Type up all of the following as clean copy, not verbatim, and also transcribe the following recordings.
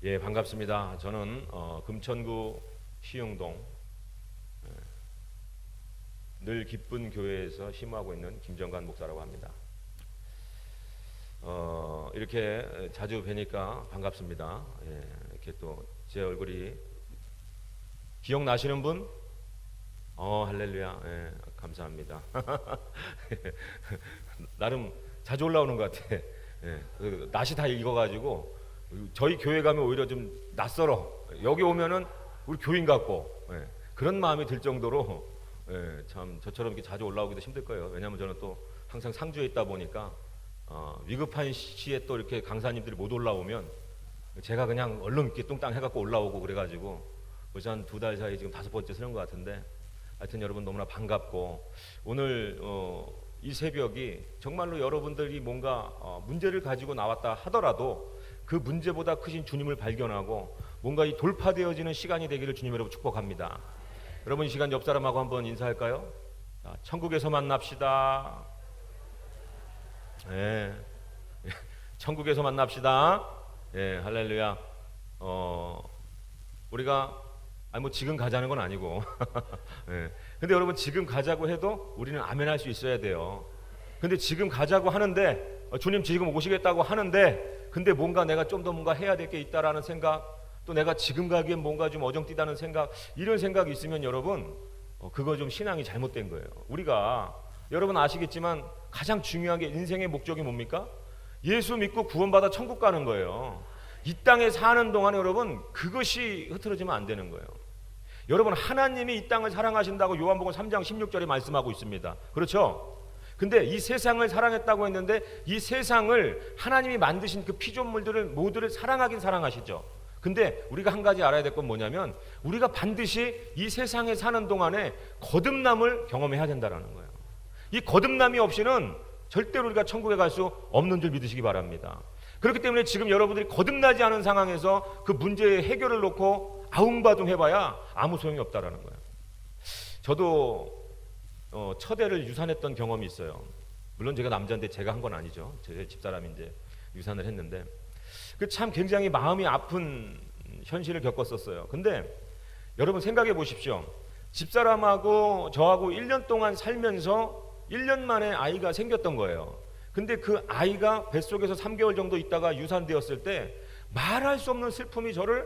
예, 반갑습니다. 저는 금천구 시흥동 늘 기쁜 교회에서 심호하고 있는 김정관 목사라고 합니다. 이렇게 자주 뵈니까 반갑습니다. 예, 이렇게 또 제 얼굴이 기억나시는 분? 할렐루야. 예, 감사합니다. 나름 자주 올라오는 것 같아. 예, 낯이 다 익어가지고 저희 교회 가면 오히려 좀 낯설어. 여기 오면은 우리 교인 같고, 예, 그런 마음이 들 정도로, 예, 참 저처럼 이렇게 자주 올라오기도 힘들 거예요. 왜냐하면 저는 또 항상 상주에 있다 보니까 위급한 시에 또 이렇게 강사님들이 못 올라오면 제가 그냥 얼른 이렇게 뚱땅 해갖고 올라오고 그래가지고 벌써 한 2달 사이 지금 5번째 쓰는 것 같은데, 하여튼 여러분 너무나 반갑고, 오늘 이 새벽이 정말로 여러분들이 뭔가 문제를 가지고 나왔다 하더라도 그 문제보다 크신 주님을 발견하고 뭔가 이 돌파되어지는 시간이 되기를 주님 여러분 축복합니다. 여러분 이 시간 옆 사람하고 한번 인사할까요? 자, 천국에서 만납시다. 예, 천국에서 만납시다. 예, 할렐루야. 우리가 뭐 지금 가자는 건 아니고 예. 근데 여러분 지금 가자고 해도 우리는 아멘 할 수 있어야 돼요. 근데 지금 가자고 하는데 주님 지금 오시겠다고 하는데 근데 뭔가 내가 좀 더 뭔가 해야 될 게 있다라는 생각, 또 내가 지금 가기엔 뭔가 좀 어정뛰다는 생각, 이런 생각이 있으면 여러분 그거 좀 신앙이 잘못된 거예요. 우리가 여러분 아시겠지만 가장 중요한 게 인생의 목적이 뭡니까? 예수 믿고 구원받아 천국 가는 거예요. 이 땅에 사는 동안에 여러분 그것이 흐트러지면 안 되는 거예요. 여러분 하나님이 이 땅을 사랑하신다고 요한복음 3장 16절에 말씀하고 있습니다. 그렇죠? 근데 이 세상을 사랑했다고 했는데 이 세상을 하나님이 만드신 그 피조물들을 모두를 사랑하긴 사랑하시죠. 근데 우리가 한 가지 알아야 될 건 뭐냐면 우리가 반드시 이 세상에 사는 동안에 거듭남을 경험해야 된다는 거예요. 이 거듭남이 없이는 절대로 우리가 천국에 갈 수 없는 줄 믿으시기 바랍니다. 그렇기 때문에 지금 여러분들이 거듭나지 않은 상황에서 그 문제의 해결을 놓고 아웅바둥 해봐야 아무 소용이 없다라는 거예요. 저도 첫애를 유산했던 경험이 있어요. 물론 제가 남자인데 제가 한 건 아니죠. 제 집사람이 이제 유산을 했는데 그 참 굉장히 마음이 아픈 현실을 겪었었어요. 근데 여러분 생각해 보십시오. 집사람하고 저하고 1년 동안 살면서 1년 만에 아이가 생겼던 거예요. 근데 그 아이가 뱃속에서 3개월 정도 있다가 유산되었을 때 말할 수 없는 슬픔이 저를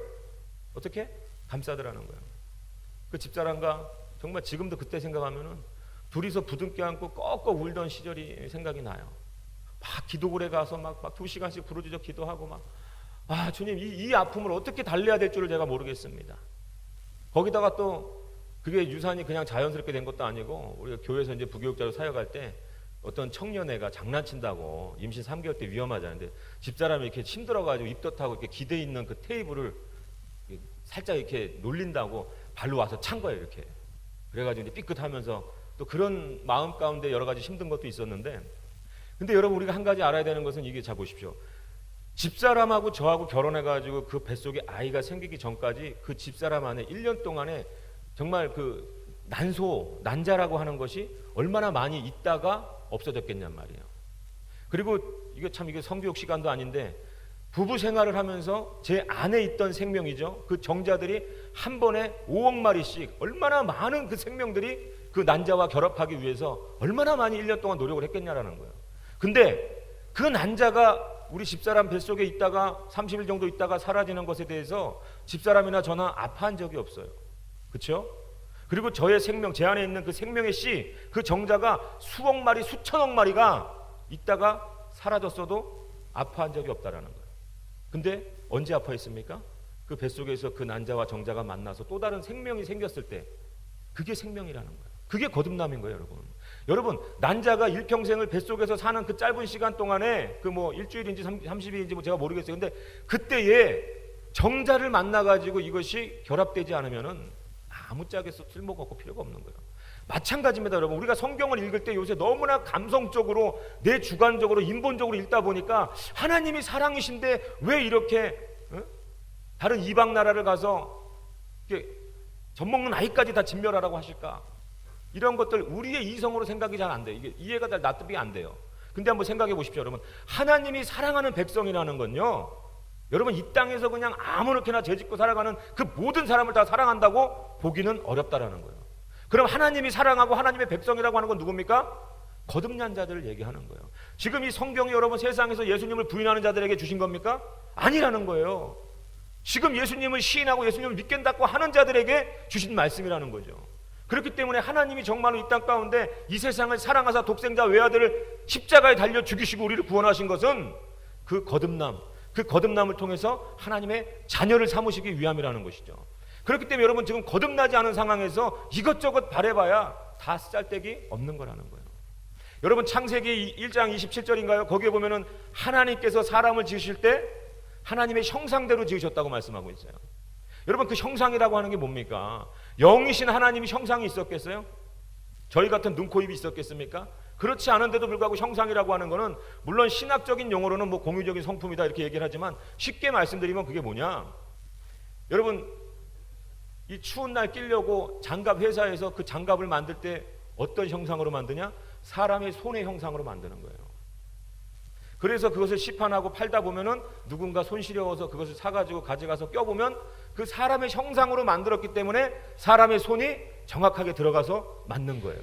어떻게 감싸더라는 거예요. 그 집사람과 정말 지금도 그때 생각하면은 둘이서 부둥켜 안고 꺽꺽 울던 시절이 생각이 나요. 막 기도굴에 가서 막 2시간씩 부르짖어 기도하고 막 주님 이 아픔을 어떻게 달래야 될 줄을 제가 모르겠습니다. 거기다가 또 그게 유산이 그냥 자연스럽게 된 것도 아니고 우리가 교회에서 이제 부교육자로 사역할 때 어떤 청년애가 장난친다고 임신 3개월 때 위험하잖아요. 근데 집사람이 이렇게 힘들어가지고 입덧하고 이렇게 기대 있는 그 테이블을 살짝 이렇게 놀린다고 발로 와서 찬 거예요. 이렇게 그래가지고 이제 삐끗하면서 또 그런 마음 가운데 여러 가지 힘든 것도 있었는데, 근데 여러분 우리가 한 가지 알아야 되는 것은 이게, 자 보십시오. 집사람하고 저하고 결혼해가지고 그 뱃속에 아이가 생기기 전까지 그 집사람 안에 1년 동안에 정말 그 난자라고 하는 것이 얼마나 많이 있다가 없어졌겠냔 말이에요. 그리고 이게 성교육 시간도 아닌데 부부 생활을 하면서 제 안에 있던 생명이죠. 그 정자들이 한 번에 5억 마리씩 얼마나 많은 그 생명들이 그 난자와 결합하기 위해서 얼마나 많이 1년 동안 노력을 했겠냐라는 거예요. 근데 그 난자가 우리 집사람 뱃속에 있다가 30일 정도 있다가 사라지는 것에 대해서 집사람이나 저나 아파한 적이 없어요. 그렇죠? 그리고 저의 생명, 제 안에 있는 그 생명의 씨, 그 정자가 수억 마리, 수천억 마리가 있다가 사라졌어도 아파한 적이 없다라는 거예요. 근데 언제 아파했습니까? 그 뱃속에서 그 난자와 정자가 만나서 또 다른 생명이 생겼을 때, 그게 생명이라는 거예요. 그게 거듭남인 거예요, 여러분. 여러분, 난자가 일평생을 뱃속에서 사는 그 짧은 시간 동안에 그 뭐 일주일인지 30일인지 뭐 제가 모르겠어요. 근데 그때에 정자를 만나가지고 이것이 결합되지 않으면은 아무짝에 쓸모가 없고 필요가 없는 거예요. 마찬가지입니다, 여러분. 우리가 성경을 읽을 때 요새 너무나 감성적으로 내 주관적으로 인본적으로 읽다 보니까 하나님이 사랑이신데 왜 이렇게 다른 이방 나라를 가서 젖먹는 아이까지 다 진멸하라고 하실까? 이런 것들 우리의 이성으로 생각이 잘 안 돼요. 이게 이해가 납득이 안 돼요. 근데 한번 생각해 보십시오, 여러분. 하나님이 사랑하는 백성이라는 건요, 여러분, 이 땅에서 그냥 아무렇게나 죄짓고 살아가는 그 모든 사람을 다 사랑한다고 보기는 어렵다라는 거예요. 그럼 하나님이 사랑하고 하나님의 백성이라고 하는 건 누굽니까? 거듭난 자들을 얘기하는 거예요. 지금 이 성경이 여러분 세상에서 예수님을 부인하는 자들에게 주신 겁니까? 아니라는 거예요. 지금 예수님을 시인하고 예수님을 믿겠다고 하는 자들에게 주신 말씀이라는 거죠. 그렇기 때문에 하나님이 정말로 이 땅 가운데 이 세상을 사랑하사 독생자 외아들을 십자가에 달려 죽이시고 우리를 구원하신 것은 그 거듭남을 통해서 하나님의 자녀를 삼으시기 위함이라는 것이죠. 그렇기 때문에 여러분, 지금 거듭나지 않은 상황에서 이것저것 바래봐야 다 쓸데기 없는 거라는 거예요. 여러분, 창세기 1장 27절인가요? 거기에 보면은 하나님께서 사람을 지으실 때 하나님의 형상대로 지으셨다고 말씀하고 있어요. 여러분, 그 형상이라고 하는 게 뭡니까? 영이신 하나님이 형상이 있었겠어요? 저희 같은 눈, 코, 입이 있었겠습니까? 그렇지 않은데도 불구하고 형상이라고 하는 거는 물론 신학적인 용어로는 뭐 공유적인 성품이다 이렇게 얘기를 하지만, 쉽게 말씀드리면 그게 뭐냐? 여러분, 이 추운 날 끼려고 장갑 회사에서 그 장갑을 만들 때 어떤 형상으로 만드냐? 사람의 손의 형상으로 만드는 거예요. 그래서 그것을 시판하고 팔다 보면은 누군가 손 시려워서 그것을 사가지고 가져가서 껴보면 그 사람의 형상으로 만들었기 때문에 사람의 손이 정확하게 들어가서 맞는 거예요.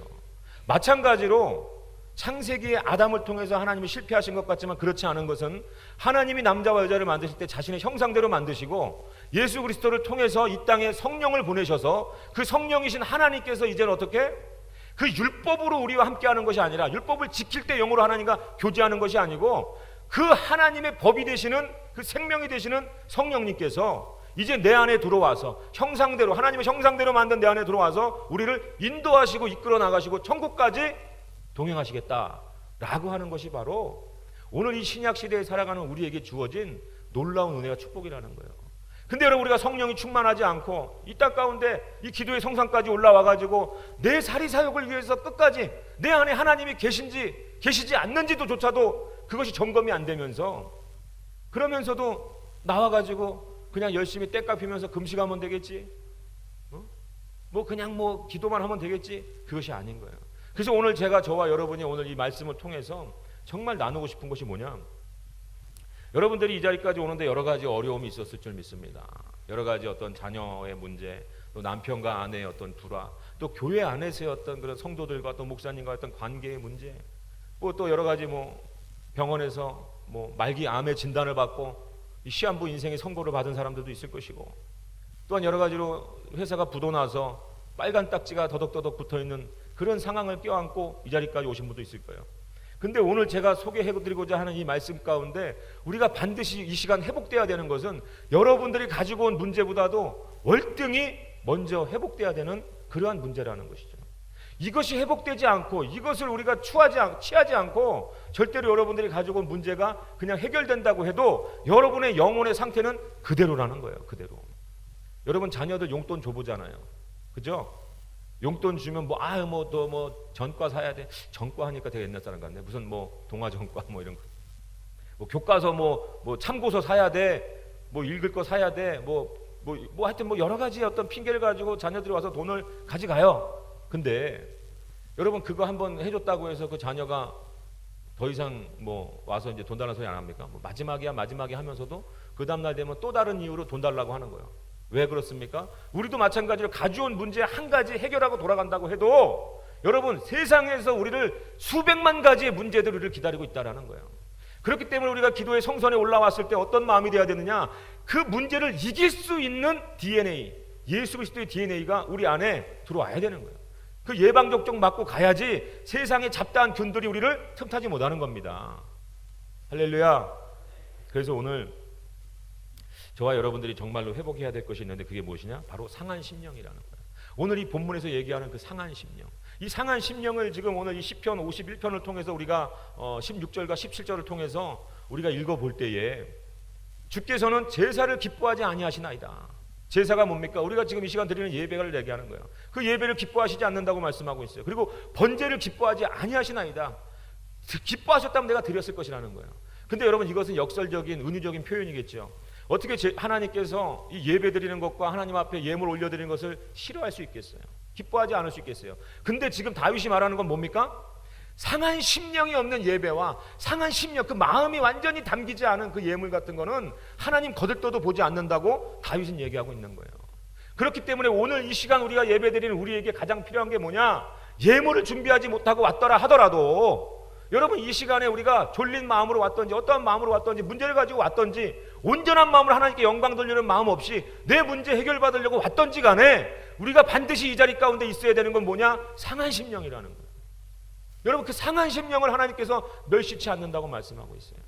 마찬가지로 창세기의 아담을 통해서 하나님이 실패하신 것 같지만 그렇지 않은 것은 하나님이 남자와 여자를 만드실 때 자신의 형상대로 만드시고 예수 그리스도를 통해서 이 땅에 성령을 보내셔서 그 성령이신 하나님께서 이제는 어떻게? 그 율법으로 우리와 함께하는 것이 아니라 율법을 지킬 때 영으로 하나님과 교제하는 것이 아니고 그 하나님의 법이 되시는 그 생명이 되시는 성령님께서 이제 내 안에 들어와서 형상대로, 하나님의 형상대로 만든 내 안에 들어와서 우리를 인도하시고 이끌어 나가시고 천국까지 동행하시겠다라고 하는 것이 바로 오늘 이 신약 시대에 살아가는 우리에게 주어진 놀라운 은혜와 축복이라는 거예요. 근데 여러분, 우리가 성령이 충만하지 않고 이 땅 가운데 이 기도의 성상까지 올라와가지고 내 사리사욕을 위해서 끝까지 내 안에 하나님이 계신지 계시지 않는지도 조차도 그것이 점검이 안 되면서, 그러면서도 나와가지고 그냥 열심히 떼까 피면서 금식하면 되겠지, 뭐 그냥 뭐 기도만 하면 되겠지, 그것이 아닌 거예요. 그래서 오늘 제가 저와 여러분이 오늘 이 말씀을 통해서 정말 나누고 싶은 것이 뭐냐, 여러분들이 이 자리까지 오는데 여러 가지 어려움이 있었을 줄 믿습니다. 여러 가지 어떤 자녀의 문제, 또 남편과 아내의 어떤 불화, 또 교회 안에서의 어떤 그런 성도들과 또 목사님과 어떤 관계의 문제, 또 여러 가지 뭐 병원에서 뭐 말기 암의 진단을 받고 이 시한부 인생의 선고를 받은 사람들도 있을 것이고, 또한 여러 가지로 회사가 부도나서 빨간 딱지가 더덕더덕 붙어있는 그런 상황을 껴안고 이 자리까지 오신 분도 있을 거예요. 근데 오늘 제가 소개해드리고자 하는 이 말씀 가운데 우리가 반드시 이 시간 회복돼야 되는 것은 여러분들이 가지고 온 문제보다도 월등히 먼저 회복돼야 되는 그러한 문제라는 것이죠. 이것이 회복되지 않고 이것을 우리가 취하지 않고 절대로 여러분들이 가지고 온 문제가 그냥 해결된다고 해도 여러분의 영혼의 상태는 그대로라는 거예요. 그대로. 여러분, 자녀들 용돈 줘보잖아요. 그죠? 용돈 주면 전과 사야 돼. 전과 하니까 되게 옛날 사람 같네. 무슨 뭐 동화 전과 뭐 이런 거. 뭐 교과서 뭐 참고서 사야 돼. 뭐 읽을 거 사야 돼. 뭐 하여튼 뭐 여러 가지 어떤 핑계를 가지고 자녀들이 와서 돈을 가져가요. 근데 여러분, 그거 한번 해줬다고 해서 그 자녀가 더 이상 뭐 와서 이제 돈 달라는 소리 안 합니까? 뭐 마지막이야 하면서도 그 다음날 되면 또 다른 이유로 돈 달라고 하는 거예요. 왜 그렇습니까? 우리도 마찬가지로 가져온 문제 한 가지 해결하고 돌아간다고 해도 여러분, 세상에서 우리를 수백만 가지의 문제들이 우리를 기다리고 있다는 거예요. 그렇기 때문에 우리가 기도의 성선에 올라왔을 때 어떤 마음이 돼야 되느냐, 그 문제를 이길 수 있는 DNA, 예수 그리스도의 DNA가 우리 안에 들어와야 되는 거예요. 그 예방접종 맞고 가야지 세상의 잡다한 균들이 우리를 틈타지 못하는 겁니다. 할렐루야. 그래서 오늘 저와 여러분들이 정말로 회복해야 될 것이 있는데 그게 무엇이냐? 바로 상한 심령이라는 거예요. 오늘 이 본문에서 얘기하는 그 상한 심령, 이 상한 심령을 지금 오늘 이 시편 51편을 통해서 우리가 16절과 17절을 통해서 우리가 읽어볼 때에 주께서는 제사를 기뻐하지 아니하시나이다. 제사가 뭡니까? 우리가 지금 이 시간 드리는 예배를 얘기하는 거예요. 그 예배를 기뻐하시지 않는다고 말씀하고 있어요. 그리고 번제를 기뻐하지 아니하시나이다. 기뻐하셨다면 내가 드렸을 것이라는 거예요. 근데 여러분, 이것은 역설적인 은유적인 표현이겠죠. 어떻게 하나님께서 이 예배 드리는 것과 하나님 앞에 예물 올려드리는 것을 싫어할 수 있겠어요? 기뻐하지 않을 수 있겠어요? 근데 지금 다윗이 말하는 건 뭡니까? 상한 심령이 없는 예배와 상한 심령, 그 마음이 완전히 담기지 않은 그 예물 같은 거는 하나님 거들떠도 보지 않는다고 다윗은 얘기하고 있는 거예요. 그렇기 때문에 오늘 이 시간 우리가 예배드리는 우리에게 가장 필요한 게 뭐냐? 예물을 준비하지 못하고 왔더라 하더라도 여러분 이 시간에 우리가 졸린 마음으로 왔던지 어떠한 마음으로 왔던지 문제를 가지고 왔던지 온전한 마음으로 하나님께 영광 돌리는 마음 없이 내 문제 해결받으려고 왔던지 간에 우리가 반드시 이 자리 가운데 있어야 되는 건 뭐냐? 상한 심령이라는 거예요. 여러분 그 상한 심령을 하나님께서 멸시치 않는다고 말씀하고 있어요.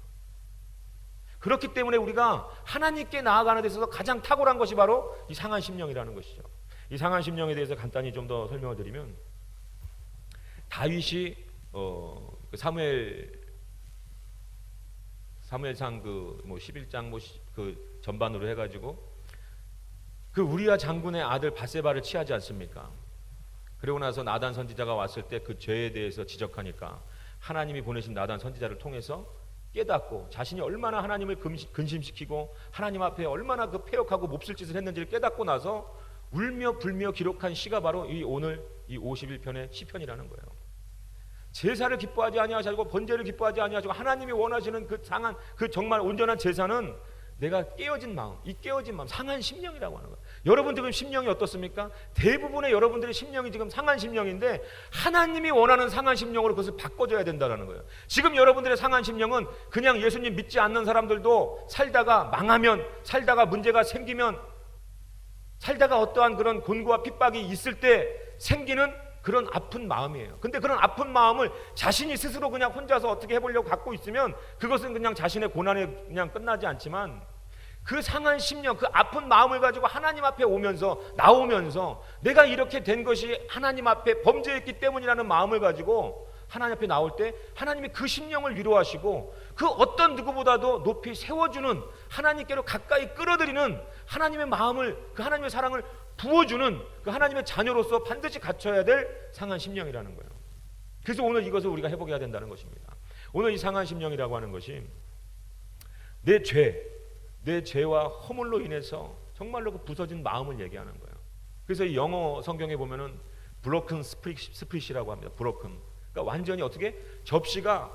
그렇기 때문에 우리가 하나님께 나아가는 데 있어서 가장 탁월한 것이 바로 이 상한 심령이라는 것이죠. 이 상한 심령에 대해서 간단히 좀 더 설명을 드리면 다윗이 사무엘상 그 11장 그 전반으로 해가지고 그 우리야 장군의 아들 밧세바를 취하지 않습니까? 그리고 나서 나단 선지자가 왔을 때 그 죄에 대해서 지적하니까 하나님이 보내신 나단 선지자를 통해서 깨닫고 자신이 얼마나 하나님을 근심시키고 하나님 앞에 얼마나 그 패역하고 몹쓸 짓을 했는지를 깨닫고 나서 울며 불며 기록한 시가 바로 오늘 이 51편의 시편이라는 거예요. 제사를 기뻐하지 아니하시고 번제를 기뻐하지 아니하시고 하나님이 원하시는 그 상한 그 정말 온전한 제사는 내가 깨어진 마음, 이 깨어진 마음, 상한 심령이라고 하는 거예요. 여러분 지금 심령이 어떻습니까? 대부분의 여러분들의 심령이 지금 상한 심령인데 하나님이 원하는 상한 심령으로 그것을 바꿔줘야 된다는 거예요. 지금 여러분들의 상한 심령은 그냥 예수님 믿지 않는 사람들도 살다가 망하면, 살다가 문제가 생기면, 살다가 어떠한 그런 곤고와 핍박이 있을 때 생기는 그런 아픈 마음이에요. 근데 그런 아픈 마음을 자신이 스스로 그냥 혼자서 어떻게 해보려고 갖고 있으면 그것은 그냥 자신의 고난에 그냥 끝나지 않지만 그 상한 심령, 그 아픈 마음을 가지고 하나님 앞에 나오면서 내가 이렇게 된 것이 하나님 앞에 범죄했기 때문이라는 마음을 가지고 하나님 앞에 나올 때 하나님이 그 심령을 위로하시고 그 어떤 누구보다도 높이 세워주는 하나님께로 가까이 끌어들이는 하나님의 마음을, 그 하나님의 사랑을 부어주는 그 하나님의 자녀로서 반드시 갖춰야 될 상한 심령이라는 거예요. 그래서 오늘 이것을 우리가 회복해야 된다는 것입니다. 오늘 이 상한 심령이라고 하는 것이 내 죄와 허물로 인해서 정말로 그 부서진 마음을 얘기하는 거예요. 그래서 이 영어 성경에 보면은 broken spirit이라고 합니다. broken. 그러니까 완전히 어떻게 접시가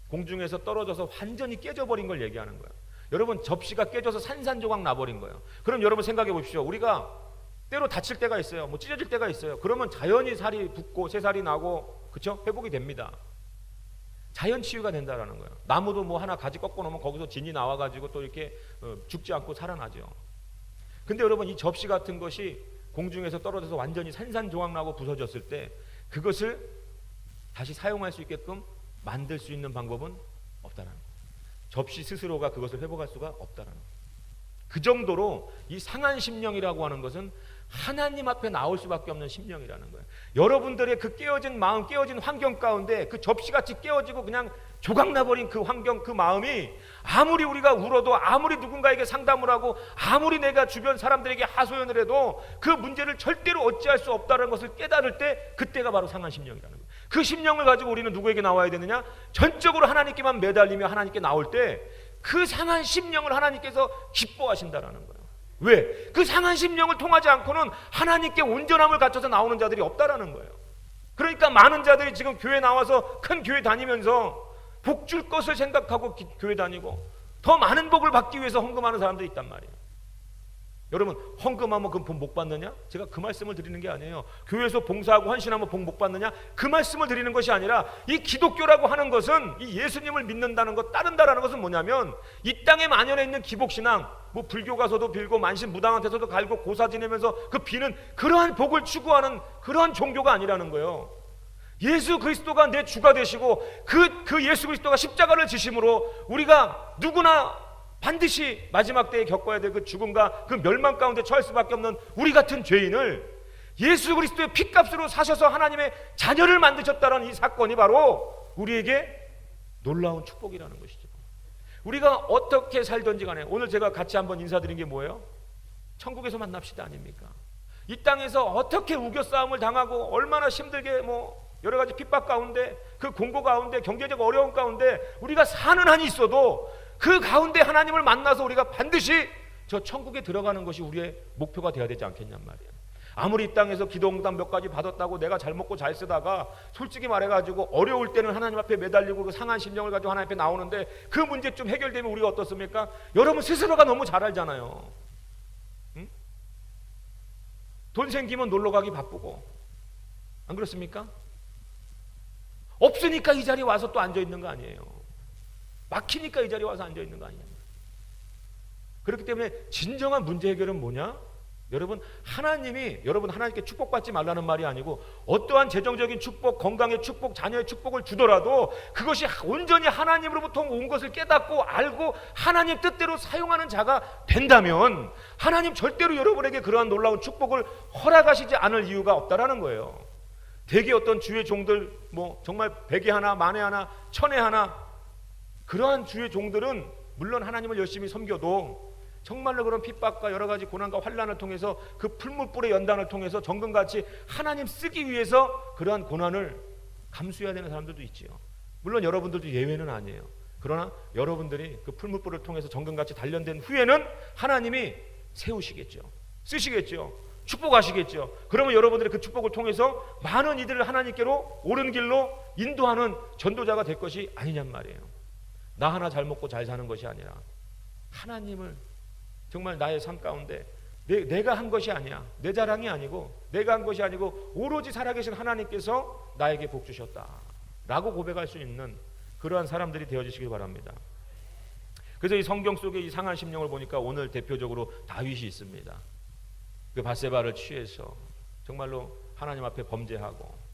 공중에서 떨어져서 완전히 깨져버린 걸 얘기하는 거예요. 여러분 접시가 깨져서 산산조각 나버린 거예요. 그럼 여러분 생각해 보십시오. 우리가 때로 다칠 때가 있어요. 뭐 찢어질 때가 있어요. 그러면 자연히 살이 붙고 새살이 나고 그렇죠? 회복이 됩니다. 자연 치유가 된다라는 거예요. 나무도 뭐 하나 가지 꺾어 놓으면 거기서 진이 나와가지고 또 이렇게 죽지 않고 살아나죠. 근데 여러분 이 접시 같은 것이 공중에서 떨어져서 완전히 산산조각 나고 부서졌을 때 그것을 다시 사용할 수 있게끔 만들 수 있는 방법은 없다라는 거예요. 접시 스스로가 그것을 회복할 수가 없다라는 거예요. 그 정도로 이 상한 심령이라고 하는 것은 하나님 앞에 나올 수밖에 없는 심령이라는 거예요. 여러분들의 그 깨어진 마음, 깨어진 환경 가운데 그 접시같이 깨어지고 그냥 조각나버린 그 환경, 그 마음이 아무리 우리가 울어도 아무리 누군가에게 상담을 하고 아무리 내가 주변 사람들에게 하소연을 해도 그 문제를 절대로 어찌할 수 없다는 것을 깨달을 때 그때가 바로 상한 심령이라는 거예요. 그 심령을 가지고 우리는 누구에게 나와야 되느냐? 전적으로 하나님께만 매달리며 하나님께 나올 때 그 상한 심령을 하나님께서 기뻐하신다라는 거예요. 왜? 그 상한 심령을 통하지 않고는 하나님께 온전함을 갖춰서 나오는 자들이 없다라는 거예요. 그러니까 많은 자들이 지금 교회 나와서 큰 교회 다니면서 복 줄 것을 생각하고 교회 다니고 더 많은 복을 받기 위해서 헌금하는 사람들이 있단 말이에요. 여러분 헌금하면 그 복 못 받느냐? 제가 그 말씀을 드리는 게 아니에요. 교회에서 봉사하고 헌신하면 복 못 받느냐? 그 말씀을 드리는 것이 아니라 이 기독교라고 하는 것은 이 예수님을 믿는다는 것, 따른다라는 것은 뭐냐면 이 땅에 만연해 있는 기복신앙, 뭐 불교 가서도 빌고 만신무당한테서도 갈고 고사 지내면서 그 비는 그러한 복을 추구하는 그러한 종교가 아니라는 거예요. 예수 그리스도가 내 주가 되시고 그 예수 그리스도가 십자가를 지심으로 우리가 누구나 반드시 마지막 때에 겪어야 될 그 죽음과 그 멸망 가운데 처할 수밖에 없는 우리 같은 죄인을 예수 그리스도의 피값으로 사셔서 하나님의 자녀를 만드셨다는 이 사건이 바로 우리에게 놀라운 축복이라는 것이죠. 우리가 어떻게 살든지 간에 오늘 제가 같이 한번 인사드린 게 뭐예요? 천국에서 만납시다 아닙니까? 이 땅에서 어떻게 우겨싸움을 당하고 얼마나 힘들게 뭐 여러 가지 핍박 가운데 그 공고 가운데 경제적 어려움 가운데 우리가 사는 한이 있어도 그 가운데 하나님을 만나서 우리가 반드시 저 천국에 들어가는 것이 우리의 목표가 되어야 되지 않겠냔 말이에요. 아무리 이 땅에서 기도응답 몇 가지 받았다고 내가 잘 먹고 잘 쓰다가 솔직히 말해가지고 어려울 때는 하나님 앞에 매달리고 그 상한 심령을 가지고 하나님 앞에 나오는데 그 문제 좀 해결되면 우리가 어떻습니까? 여러분 스스로가 너무 잘 알잖아요. 응? 돈 생기면 놀러 가기 바쁘고, 안 그렇습니까? 없으니까 이 자리에 와서 또 앉아 있는 거 아니에요. 막히니까 이 자리에 와서 앉아 있는 거 아니에요. 그렇기 때문에 진정한 문제 해결은 뭐냐? 여러분, 하나님이 여러분 하나님께 축복받지 말라는 말이 아니고 어떠한 재정적인 축복, 건강의 축복, 자녀의 축복을 주더라도 그것이 온전히 하나님으로부터 온 것을 깨닫고 알고 하나님 뜻대로 사용하는 자가 된다면 하나님 절대로 여러분에게 그러한 놀라운 축복을 허락하시지 않을 이유가 없다라는 거예요. 대개 어떤 주의 종들, 뭐 정말 100에 하나, 만에 하나, 1000에 하나, 그러한 주의 종들은 물론 하나님을 열심히 섬겨도 정말로 그런 핍박과 여러 가지 고난과 환난을 통해서 그 풀무불의 연단을 통해서 정금같이 하나님 쓰기 위해서 그러한 고난을 감수해야 되는 사람들도 있지요. 물론 여러분들도 예외는 아니에요. 그러나 여러분들이 그 풀무불을 통해서 정금같이 단련된 후에는 하나님이 세우시겠죠. 쓰시겠죠. 축복하시겠죠. 그러면 여러분들이 그 축복을 통해서 많은 이들을 하나님께로 옳은 길로 인도하는 전도자가 될 것이 아니냔 말이에요. 나 하나 잘 먹고 잘 사는 것이 아니라 하나님을 정말 나의 삶 가운데 내가 한 것이 아니야, 내 자랑이 아니고 내가 한 것이 아니고 오로지 살아계신 하나님께서 나에게 복 주셨다 라고 고백할 수 있는 그러한 사람들이 되어주시길 바랍니다. 그래서 이 성경 속에 이 상한 심령을 보니까 오늘 대표적으로 다윗이 있습니다. 그 밧세바를 취해서 정말로 하나님 앞에 범죄하고,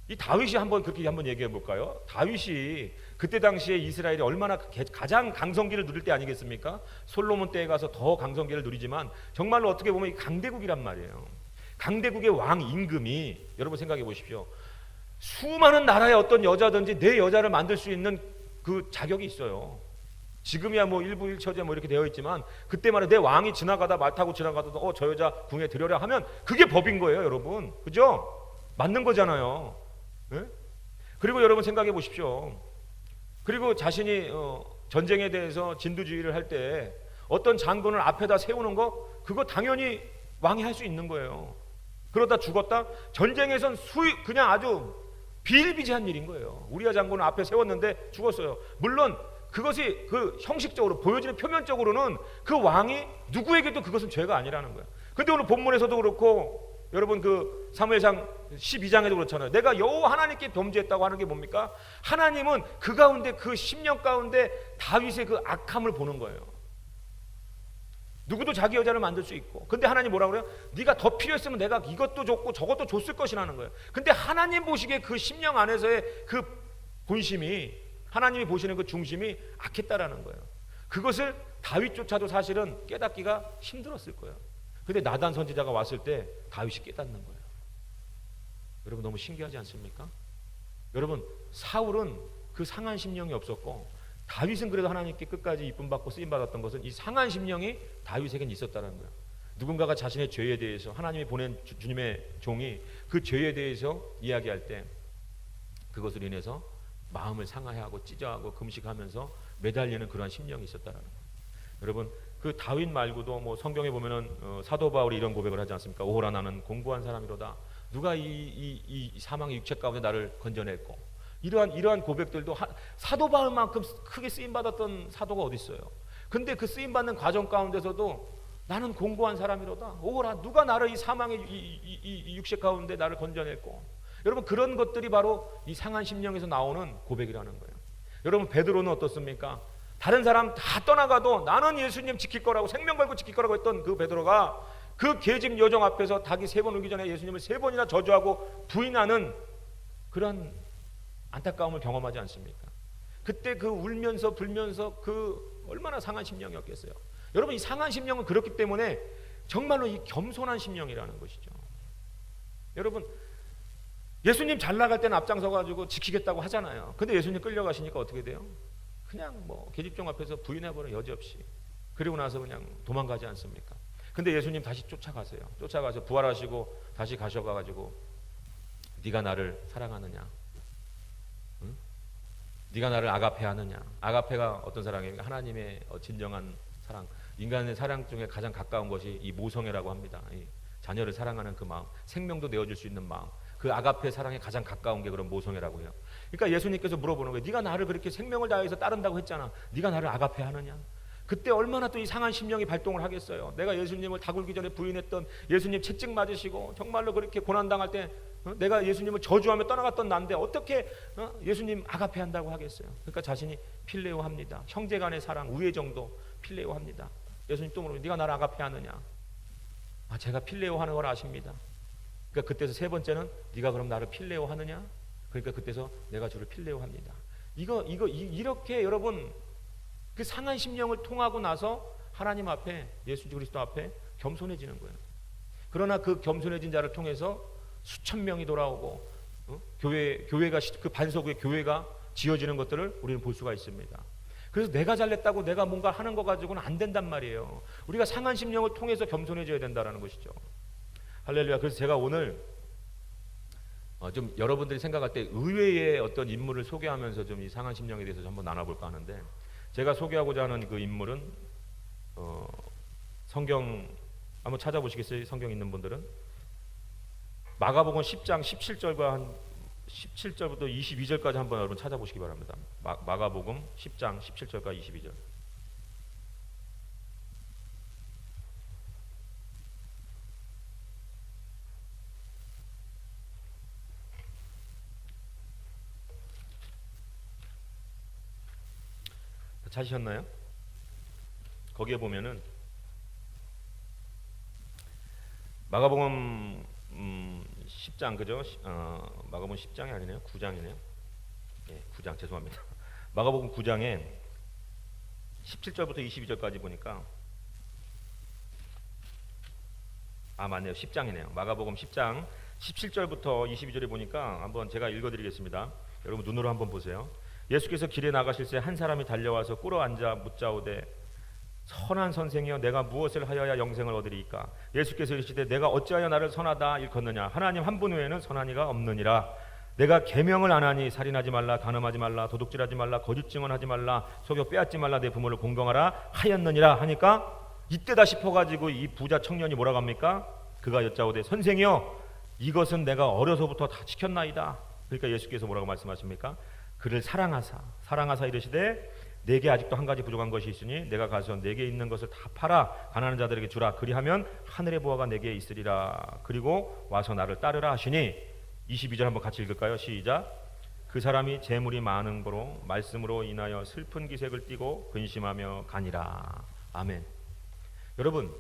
이 다윗이 그렇게 한번 얘기해 볼까요? 다윗이 그때 당시에 이스라엘이 얼마나 가장 강성기를 누릴 때 아니겠습니까? 솔로몬 때에 가서 더 강성기를 누리지만 정말로 어떻게 보면 강대국이란 말이에요. 강대국의 왕 임금이, 여러분 생각해 보십시오. 수많은 나라의 어떤 여자든지 내 여자를 만들 수 있는 그 자격이 있어요. 지금이야 뭐 일부 일처제 뭐 이렇게 되어 있지만 그때 말에 내 왕이 지나가다 말 타고 지나가다도 저 여자 궁에 들여라 하면 그게 법인 거예요, 여러분. 그죠? 맞는 거잖아요. 네? 그리고 여러분 생각해 보십시오. 그리고 자신이 전쟁에 대해서 진두지휘를 할 때 어떤 장군을 앞에다 세우는 거, 그거 당연히 왕이 할 수 있는 거예요. 그러다 죽었다? 전쟁에선 그냥 아주 비일비재한 일인 거예요. 우리아 장군을 앞에 세웠는데 죽었어요. 물론 그것이 그 형식적으로 보여지는 표면적으로는 그 왕이 누구에게도 그것은 죄가 아니라는 거예요. 근데 오늘 본문에서도 그렇고 여러분 그 사무엘상 12장에도 그렇잖아요. 내가 여호와 하나님께 범죄했다고 하는 게 뭡니까? 하나님은 그 가운데 그 10년 가운데 다윗의 그 악함을 보는 거예요. 누구도 자기 여자를 만들 수 있고, 근데 하나님 뭐라고 그래요? 네가 더 필요했으면 내가 이것도 줬고 저것도 줬을 것이라는 거예요. 근데 하나님 보시기에 그 심령 안에서의 그 본심이, 하나님이 보시는 그 중심이 악했다라는 거예요. 그것을 다윗조차도 사실은 깨닫기가 힘들었을 거예요. 근데 나단 선지자가 왔을 때 다윗이 깨닫는 거예요. 여러분 너무 신기하지 않습니까? 여러분 사울은 그 상한 심령이 없었고 다윗은 그래도 하나님께 끝까지 이쁨 받고 쓰임 받았던 것은 이 상한 심령이 다윗에겐 있었다는 거예요. 누군가가 자신의 죄에 대해서 하나님이 보낸 주님의 종이 그 죄에 대해서 이야기할 때 그것으로 인해서 마음을 상하여하고 찢어하고 금식하면서 매달리는 그러한 심령이 있었다는 거예요. 여러분 그 다윗 말고도 뭐 성경에 보면은 사도 바울이 이런 고백을 하지 않습니까? 오호라 나는 공고한 사람이로다. 누가 이 사망의 육체 가운데 나를 건져냈고, 이러한 고백들도 사도 바울만큼 크게 쓰임 받았던 사도가 어디 있어요? 근데 그 쓰임 받는 과정 가운데서도 나는 공고한 사람이로다. 오호라 누가 나를 이 사망의 이 육체 가운데 나를 건져냈고. 여러분 그런 것들이 바로 이 상한 심령에서 나오는 고백이라는 거예요. 여러분 베드로는 어떻습니까? 다른 사람 다 떠나가도 나는 예수님 지킬 거라고 생명 걸고 지킬 거라고 했던 그 베드로가 그 계집 여정 앞에서 닭이 3번 울기 전에 예수님을 3번이나 저주하고 부인하는 그런 안타까움을 경험하지 않습니까? 그때 그 울면서 불면서 그 얼마나 상한 심령이었겠어요. 여러분 이 상한 심령은 그렇기 때문에 정말로 이 겸손한 심령이라는 것이죠. 여러분 예수님 잘 나갈 때는 앞장서 가지고 지키겠다고 하잖아요. 근데 예수님 끌려가시니까 어떻게 돼요? 그냥 뭐 계집종 앞에서 부인해버려 여지없이. 그리고 나서 그냥 도망가지 않습니까? 근데 예수님 다시 쫓아가세요. 쫓아가서 부활하시고 다시 가셔가지고 네가 나를 사랑하느냐? 응? 네가 나를 아가페하느냐? 아가페가 어떤 사랑입니까? 하나님의 진정한 사랑. 인간의 사랑 중에 가장 가까운 것이 이 모성애라고 합니다. 자녀를 사랑하는 그 마음, 생명도 내어줄 수 있는 마음, 그 아가페 사랑에 가장 가까운 게 그런 모성애라고 해요. 그러니까 예수님께서 물어보는 거예요. 네가 나를 그렇게 생명을 다해서 따른다고 했잖아. 네가 나를 아가페 하느냐? 그때 얼마나 또 이 상한 심령이 발동을 하겠어요. 내가 예수님을 다굴기 전에 부인했던, 예수님 채찍 맞으시고 정말로 그렇게 고난당할 때 내가 예수님을 저주하며 떠나갔던 난데 어떻게 예수님 아가페 한다고 하겠어요. 그러니까 자신이 필레오 합니다. 형제간의 사랑, 우애 정도 필레오 합니다. 예수님 또 물어보면 네가 나를 아가페 하느냐? 아, 제가 필레오 하는 걸 아십니다. 그러니까 그때서 세 번째는 네가 그럼 나를 필레오 하느냐? 그러니까 그때서 내가 주를 필레오 합니다. 이렇게 여러분 그 상한 심령을 통하고 나서 하나님 앞에, 예수 그리스도 앞에 겸손해지는 거예요. 그러나 그 겸손해진 자를 통해서 수천 명이 돌아오고 교회가 그 반석 위에 교회가 지어지는 것들을 우리는 볼 수가 있습니다. 그래서 내가 잘냈다고 내가 뭔가 하는 거 가지고는 안 된단 말이에요. 우리가 상한 심령을 통해서 겸손해져야 된다는 것이죠. 할렐루야. 그래서 제가 오늘 좀 여러분들이 생각할 때 의외의 어떤 인물을 소개하면서 좀 이 상한 심령에 대해서 한번 나눠볼까 하는데, 제가 소개하고자 하는 그 인물은 성경 한번 찾아보시겠어요? 성경 있는 분들은 마가복음 10장 17절과 한 17절부터 22절까지 한번 여러분 찾아보시기 바랍니다. 마가복음 10장 17절과 22절. 찾으셨나요? 거기에 보면은 마가복음 10장, 그죠? 마가복음 10장이 아니네요. 9장이네요. 예, 9장 죄송합니다. 마가복음 9장에 17절부터 22절까지 보니까 맞네요. 10장이네요. 마가복음 10장 17절부터 22절에 보니까 한번 제가 읽어드리겠습니다. 여러분 눈으로 한번 보세요. 예수께서 길에 나가실새 한 사람이 달려와서 꿇어 앉아 묻자오되 선한 선생이여 내가 무엇을 하여야 영생을 얻으리이까? 예수께서 이르시되 내가 어찌하여 나를 선하다 일컫느냐? 하나님 한 분 외에는 선한 이가 없느니라. 내가 계명을 안 하니 살인하지 말라, 간음하지 말라, 도둑질하지 말라, 거짓 증언하지 말라, 속여 빼앗지 말라, 내 부모를 공경하라 하였느니라 하니까 이때다 싶어가지고 이 부자 청년이 뭐라고 합니까? 그가 여짜오되 선생이여 이것은 내가 어려서부터 다 지켰나이다. 그러니까 예수께서 뭐라고 말씀하십니까? 그를 사랑하사 이르시되 내게 아직도 한 가지 부족한 것이 있으니 내가 가서 내게 있는 것을 다 팔아 가난한 자들에게 주라. 그리하면 하늘의 보화가 내게 있으리라. 그리고 와서 나를 따르라 하시니 22절 한번 같이 읽을까요? 시작. 그 사람이 재물이 많은 거로 말씀으로 인하여 슬픈 기색을 띠고 근심하며 가니라. 아멘. 여러분,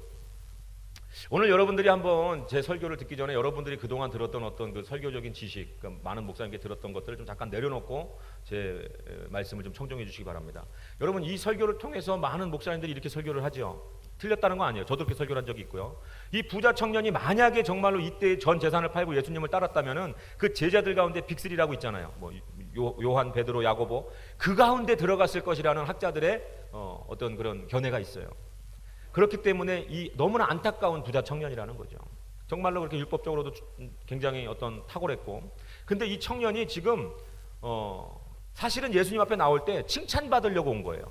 오늘 여러분들이 한번 제 설교를 듣기 전에 여러분들이 그동안 들었던 어떤 그 설교적인 지식, 그러니까 많은 목사님께 들었던 것들을 좀 잠깐 내려놓고 제 말씀을 좀 청정해 주시기 바랍니다. 여러분, 이 설교를 통해서 많은 목사님들이 이렇게 설교를 하죠. 틀렸다는 거 아니에요. 저도 그렇게 설교를 한 적이 있고요. 이 부자 청년이 만약에 정말로 이때 전 재산을 팔고 예수님을 따랐다면은 그 제자들 가운데 빅3라고 있잖아요. 뭐 요한, 베드로, 야고보, 그 가운데 들어갔을 것이라는 학자들의 어떤 그런 견해가 있어요. 그렇기 때문에 이 너무나 안타까운 부자 청년이라는 거죠. 정말로 그렇게 율법적으로도 굉장히 어떤 탁월했고, 근데 이 청년이 지금 사실은 예수님 앞에 나올 때 칭찬받으려고 온 거예요.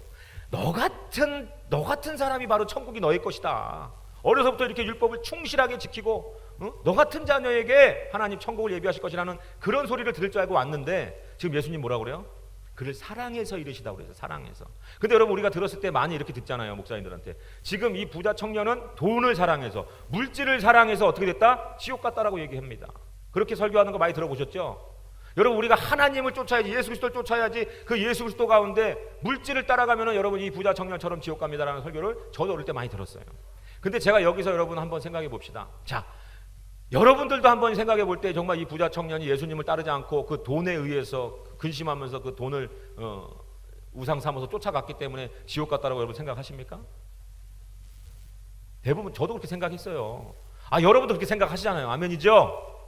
너 같은 사람이 바로 천국이 너의 것이다. 어려서부터 이렇게 율법을 충실하게 지키고 너 같은 자녀에게 하나님 천국을 예비하실 것이라는 그런 소리를 들을 줄 알고 왔는데 지금 예수님 뭐라고 그래요? 그를 사랑해서 이르시다고 그래서 사랑해서. 근데 여러분 우리가 들었을 때 많이 이렇게 듣잖아요. 목사님들한테. 지금 이 부자 청년은 돈을 사랑해서, 물질을 사랑해서 어떻게 됐다? 지옥 갔다라고 얘기합니다. 그렇게 설교하는 거 많이 들어보셨죠? 여러분 우리가 하나님을 쫓아야지, 예수 그리스도를 쫓아야지, 그 예수 그리스도 가운데 물질을 따라가면은 여러분 이 부자 청년처럼 지옥 갑니다라는 설교를 저도 어릴 때 많이 들었어요. 근데 제가 여기서 여러분 한번 생각해 봅시다. 자, 여러분들도 한번 생각해 볼 때 정말 이 부자 청년이 예수님을 따르지 않고 그 돈에 의해서 근심하면서 그 돈을 우상 삼아서 쫓아갔기 때문에 지옥 갔다라고 여러분 생각하십니까? 대부분 저도 그렇게 생각했어요. 여러분도 그렇게 생각하시잖아요. 아멘이죠?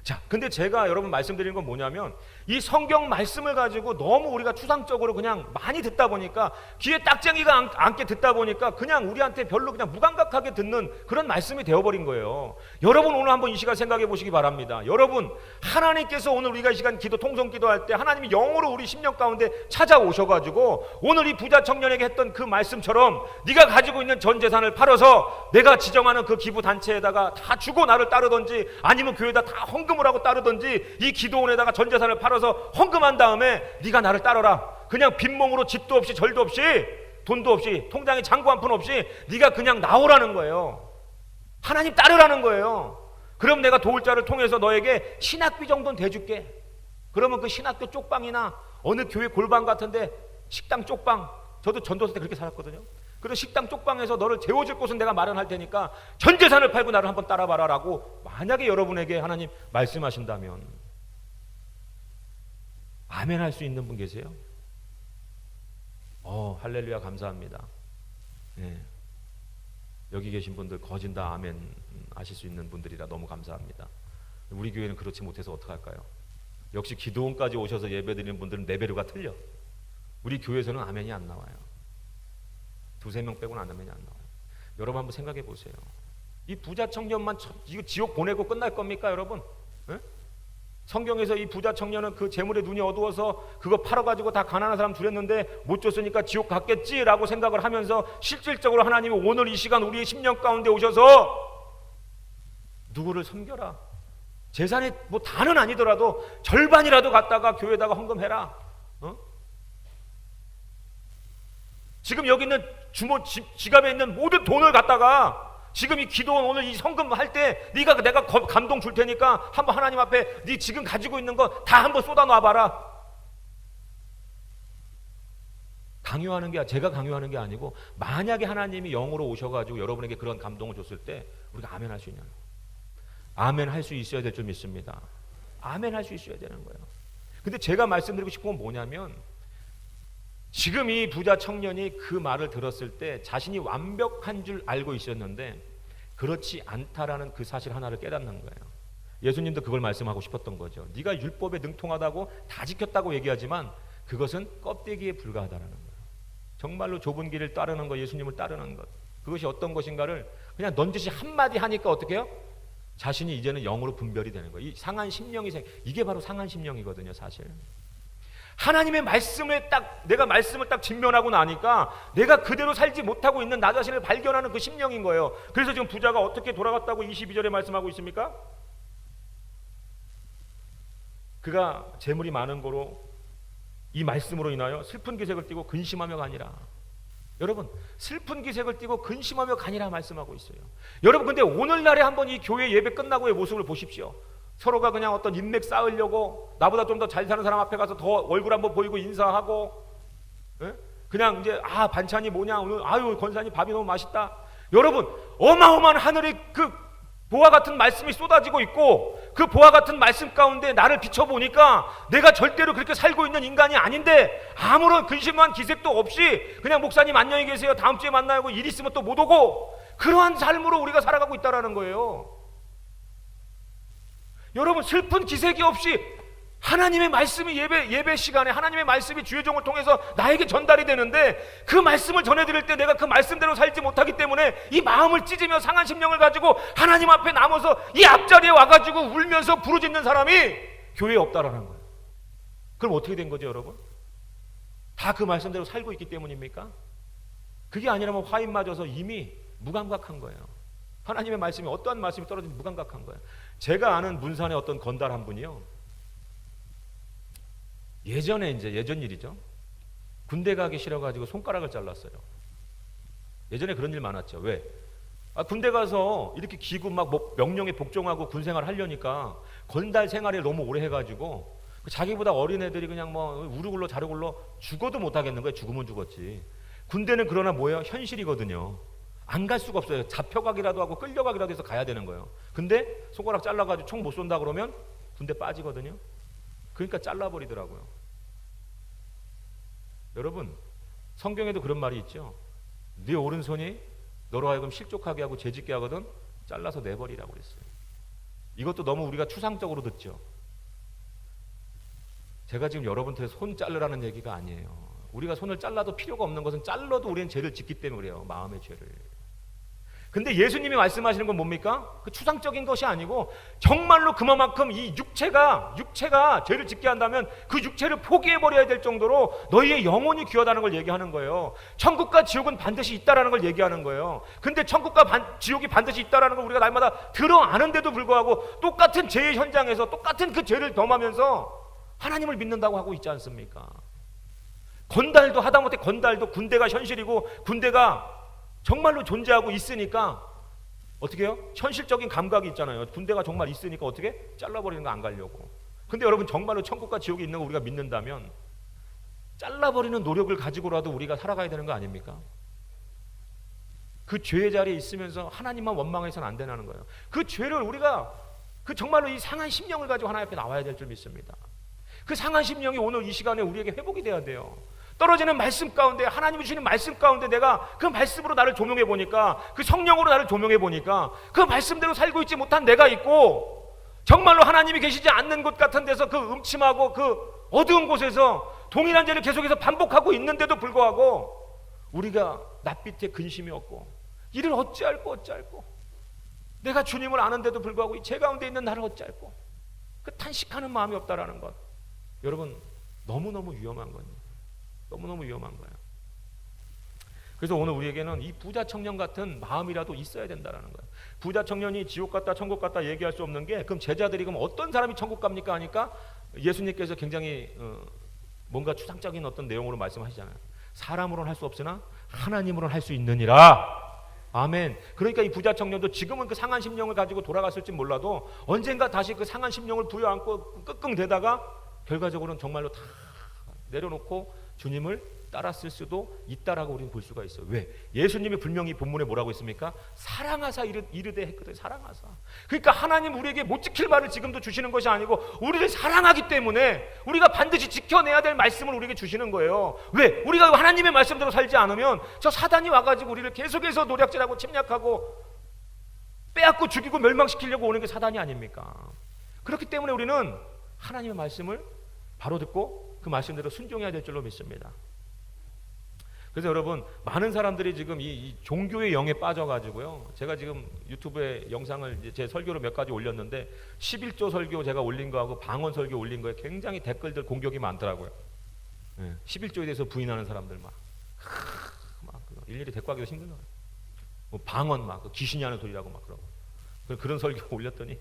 자, 근데 제가 여러분 말씀드리는 건 뭐냐면 이 성경 말씀을 가지고 너무 우리가 추상적으로 그냥 많이 듣다 보니까 귀에 딱쟁이가 앉게 듣다 보니까 그냥 우리한테 별로 그냥 무감각하게 듣는 그런 말씀이 되어버린 거예요. 여러분 오늘 한번 이 시간 생각해 보시기 바랍니다. 여러분 하나님께서 오늘 우리가 이 시간 기도 통성 기도할 때 하나님이 영으로 우리 심령 가운데 찾아오셔가지고 오늘 이 부자 청년에게 했던 그 말씀처럼 네가 가지고 있는 전 재산을 팔아서 내가 지정하는 그 기부 단체에다가 다 주고 나를 따르든지 아니면 교회에다 다 헌금을 하고 따르든지 이 기도원에다가 전 재산을 팔아서 헌금한 다음에 네가 나를 따르라. 그냥 빈몸으로 집도 없이 절도 없이 돈도 없이 통장에 잔고 한 푼 없이 네가 그냥 나오라는 거예요. 하나님 따르라는 거예요. 그럼 내가 도울 자를 통해서 너에게 신학비 정도는 대줄게. 그러면 그 신학교 쪽방이나 어느 교회 골방 같은데 식당 쪽방, 저도 전도사 때 그렇게 살았거든요. 그래서 식당 쪽방에서 너를 재워줄 곳은 내가 마련할 테니까 전 재산을 팔고 나를 한번 따라봐라 라고 만약에 여러분에게 하나님 말씀하신다면 아멘 할 수 있는 분 계세요? 할렐루야 감사합니다. 네. 여기 계신 분들 거진 다 아멘 하실 수 있는 분들이라 너무 감사합니다. 우리 교회는 그렇지 못해서 어떡할까요? 역시 기도원까지 오셔서 예배드리는 분들은 레벨가 틀려. 우리 교회에서는 아멘이 안 나와요. 두세 명 빼고는 아멘이 안 나와요. 여러분 한번 생각해 보세요. 이 부자 청년만 이거 지옥 보내고 끝날 겁니까 여러분? 네? 성경에서 이 부자 청년은 그 재물에 눈이 어두워서 그거 팔아가지고 다 가난한 사람 줄였는데 못 줬으니까 지옥 갔겠지라고 생각을 하면서 실질적으로 하나님이 오늘 이 시간 우리의 심령 가운데 오셔서 누구를 섬겨라. 재산이 뭐 다는 아니더라도 절반이라도 갖다가 교회에다가 헌금해라. 지금 여기 있는 지갑에 있는 모든 돈을 갖다가 지금 이 기도원 오늘 이 성금 할 때 내가 감동 줄 테니까 한번 하나님 앞에 네 지금 가지고 있는 거 다 한번 쏟아 놔봐라. 제가 강요하는 게 아니고 만약에 하나님이 영으로 오셔가지고 여러분에게 그런 감동을 줬을 때 우리가 아멘 할 수 있냐고. 아멘 할 수 있어야 될 줄 믿습니다. 아멘 할 수 있어야 되는 거예요. 근데 제가 말씀드리고 싶은 건 뭐냐면 지금 이 부자 청년이 그 말을 들었을 때 자신이 완벽한 줄 알고 있었는데 그렇지 않다라는 그 사실 하나를 깨닫는 거예요. 예수님도 그걸 말씀하고 싶었던 거죠. 네가 율법에 능통하다고 다 지켰다고 얘기하지만 그것은 껍데기에 불과하다라는 거예요. 정말로 좁은 길을 따르는 것, 예수님을 따르는 것, 그것이 어떤 것인가를 그냥 넌지시 한마디 하니까 어떻게 해요? 자신이 이제는 영으로 분별이 되는 거예요. 이 상한 심령이 이게 바로 상한 심령이거든요, 사실. 하나님의 말씀에 내가 말씀을 딱 직면하고 나니까 내가 그대로 살지 못하고 있는 나 자신을 발견하는 그 심령인 거예요. 그래서 지금 부자가 어떻게 돌아갔다고 22절에 말씀하고 있습니까? 그가 재물이 많은 거로 이 말씀으로 인하여 슬픈 기색을 띠고 근심하며 가니라. 여러분 슬픈 기색을 띠고 근심하며 가니라 말씀하고 있어요. 여러분 근데 오늘날에 한번 이 교회 예배 끝나고의 모습을 보십시오. 서로가 그냥 어떤 인맥 쌓으려고 나보다 좀 더 잘 사는 사람 앞에 가서 더 얼굴 한번 보이고 인사하고, 예? 그냥 이제 반찬이 뭐냐 오늘 권사님 밥이 너무 맛있다. 여러분 어마어마한 하늘의 그 보화 같은 말씀이 쏟아지고 있고 그 보화 같은 말씀 가운데 나를 비춰보니까 내가 절대로 그렇게 살고 있는 인간이 아닌데 아무런 근심한 기색도 없이 그냥 목사님 안녕히 계세요 다음 주에 만나고 일 있으면 또 못 오고 그러한 삶으로 우리가 살아가고 있다라는 거예요. 여러분 슬픈 기색이 없이 하나님의 말씀이 예배 시간에 하나님의 말씀이 주의 종을 통해서 나에게 전달이 되는데 그 말씀을 전해드릴 때 내가 그 말씀대로 살지 못하기 때문에 이 마음을 찢으며 상한 심령을 가지고 하나님 앞에 남아서 이 앞자리에 와가지고 울면서 부르짖는 사람이 교회에 없다라는 거예요. 그럼 어떻게 된 거죠 여러분? 다 그 말씀대로 살고 있기 때문입니까? 그게 아니라면 화인 맞아서 이미 무감각한 거예요. 하나님의 말씀이 어떠한 말씀이 떨어지면 무감각한 거예요. 제가 아는 문산의 어떤 건달 한 분이요. 예전 일이죠. 군대 가기 싫어가지고 손가락을 잘랐어요. 예전에 그런 일 많았죠. 왜? 군대 가서 이렇게 기구 막 명령에 복종하고 군생활 하려니까 건달 생활을 너무 오래 해가지고 자기보다 어린 애들이 그냥 뭐 우르굴러 자르굴러 죽어도 못 하겠는 거예요. 죽으면 죽었지. 군대는 그러나 뭐예요? 현실이거든요. 안 갈 수가 없어요. 잡혀가기라도 하고 끌려가기라도 해서 가야 되는 거예요. 근데 손가락 잘라가지고 총 못 쏜다 그러면 군대 빠지거든요. 그러니까 잘라버리더라고요. 여러분 성경에도 그런 말이 있죠. 네 오른손이 너로 하여금 실족하게 하고 죄짓게 하거든 잘라서 내버리라고 그랬어요. 이것도 너무 우리가 추상적으로 듣죠. 제가 지금 여러분한테 손 자르라는 얘기가 아니에요. 우리가 손을 잘라도 필요가 없는 것은 잘라도 우리는 죄를 짓기 때문에 그래요. 마음의 죄를. 근데 예수님이 말씀하시는 건 뭡니까? 그 추상적인 것이 아니고 정말로 그만큼 이 육체가 죄를 짓게 한다면 그 육체를 포기해버려야 될 정도로 너희의 영혼이 귀하다는 걸 얘기하는 거예요. 천국과 지옥은 반드시 있다라는 걸 얘기하는 거예요. 근데 천국과 지옥이 반드시 있다라는 걸 우리가 날마다 들어 아는데도 불구하고 똑같은 죄의 현장에서 똑같은 그 죄를 범하면서 하나님을 믿는다고 하고 있지 않습니까? 건달도 하다못해 건달도 군대가 현실이고 군대가 정말로 존재하고 있으니까 어떻게 해요? 현실적인 감각이 있잖아요. 군대가 정말 있으니까 어떻게? 잘라버리는 거 안 가려고. 근데 여러분 정말로 천국과 지옥이 있는 거 우리가 믿는다면 잘라버리는 노력을 가지고라도 우리가 살아가야 되는 거 아닙니까? 그 죄의 자리에 있으면서 하나님만 원망해서는 안 되는 거예요. 그 죄를 우리가 그 정말로 이 상한 심령을 가지고 하나님 앞에 나와야 될 줄 믿습니다. 그 상한 심령이 오늘 이 시간에 우리에게 회복이 돼야 돼요. 떨어지는 말씀 가운데 하나님이 주시는 말씀 가운데 내가 그 말씀으로 나를 조명해 보니까 그 성령으로 나를 조명해 보니까 그 말씀대로 살고 있지 못한 내가 있고 정말로 하나님이 계시지 않는 곳 같은 데서 그 음침하고 그 어두운 곳에서 동일한 죄를 계속해서 반복하고 있는데도 불구하고 우리가 낯빛에 근심이 없고 이를 어찌할꼬 내가 주님을 아는데도 불구하고 이 죄 가운데 있는 나를 어찌할꼬 그 탄식하는 마음이 없다라는 것 여러분 너무너무 위험한 거예요. 너무너무 위험한 거예요. 그래서 오늘 우리에게는 이 부자 청년 같은 마음이라도 있어야 된다는 거예요. 부자 청년이 지옥 갔다 천국 갔다 얘기할 수 없는 게 그럼 제자들이 그럼 어떤 사람이 천국 갑니까 하니까 예수님께서 굉장히 뭔가 추상적인 어떤 내용으로 말씀하시잖아요. 사람으로는 할 수 없으나 하나님으로는 할 수 있느니라. 아멘. 그러니까 이 부자 청년도 지금은 그 상한 심령을 가지고 돌아갔을지 몰라도 언젠가 다시 그 상한 심령을 부여안고 끙끙대다가 결과적으로는 정말로 다 내려놓고 주님을 따랐을 수도 있다라고 우리는 볼 수가 있어요. 왜? 예수님이 분명히 본문에 뭐라고 했습니까? 사랑하사 이르되 했거든요. 사랑하사. 그러니까 하나님 우리에게 못 지킬 말을 지금도 주시는 것이 아니고 우리를 사랑하기 때문에 우리가 반드시 지켜내야 될 말씀을 우리에게 주시는 거예요. 왜? 우리가 하나님의 말씀대로 살지 않으면 저 사단이 와가지고 우리를 계속해서 노략질하고 침략하고 빼앗고 죽이고 멸망시키려고 오는 게 사단이 아닙니까? 그렇기 때문에 우리는 하나님의 말씀을 바로 듣고 그 말씀대로 순종해야 될 줄로 믿습니다. 그래서 여러분 많은 사람들이 지금 이 종교의 영에 빠져가지고요. 제가 지금 유튜브에 영상을 이제 제 설교로 몇 가지 올렸는데 11조 설교 제가 올린 거하고 방언 설교 올린 거에 굉장히 댓글들 공격이 많더라고요. 11조에 대해서 부인하는 사람들 막 일일이 대꾸하기도 힘들어요. 뭐 방언 막 귀신이 하는 소리라고 막 그러고 그런 설교 올렸더니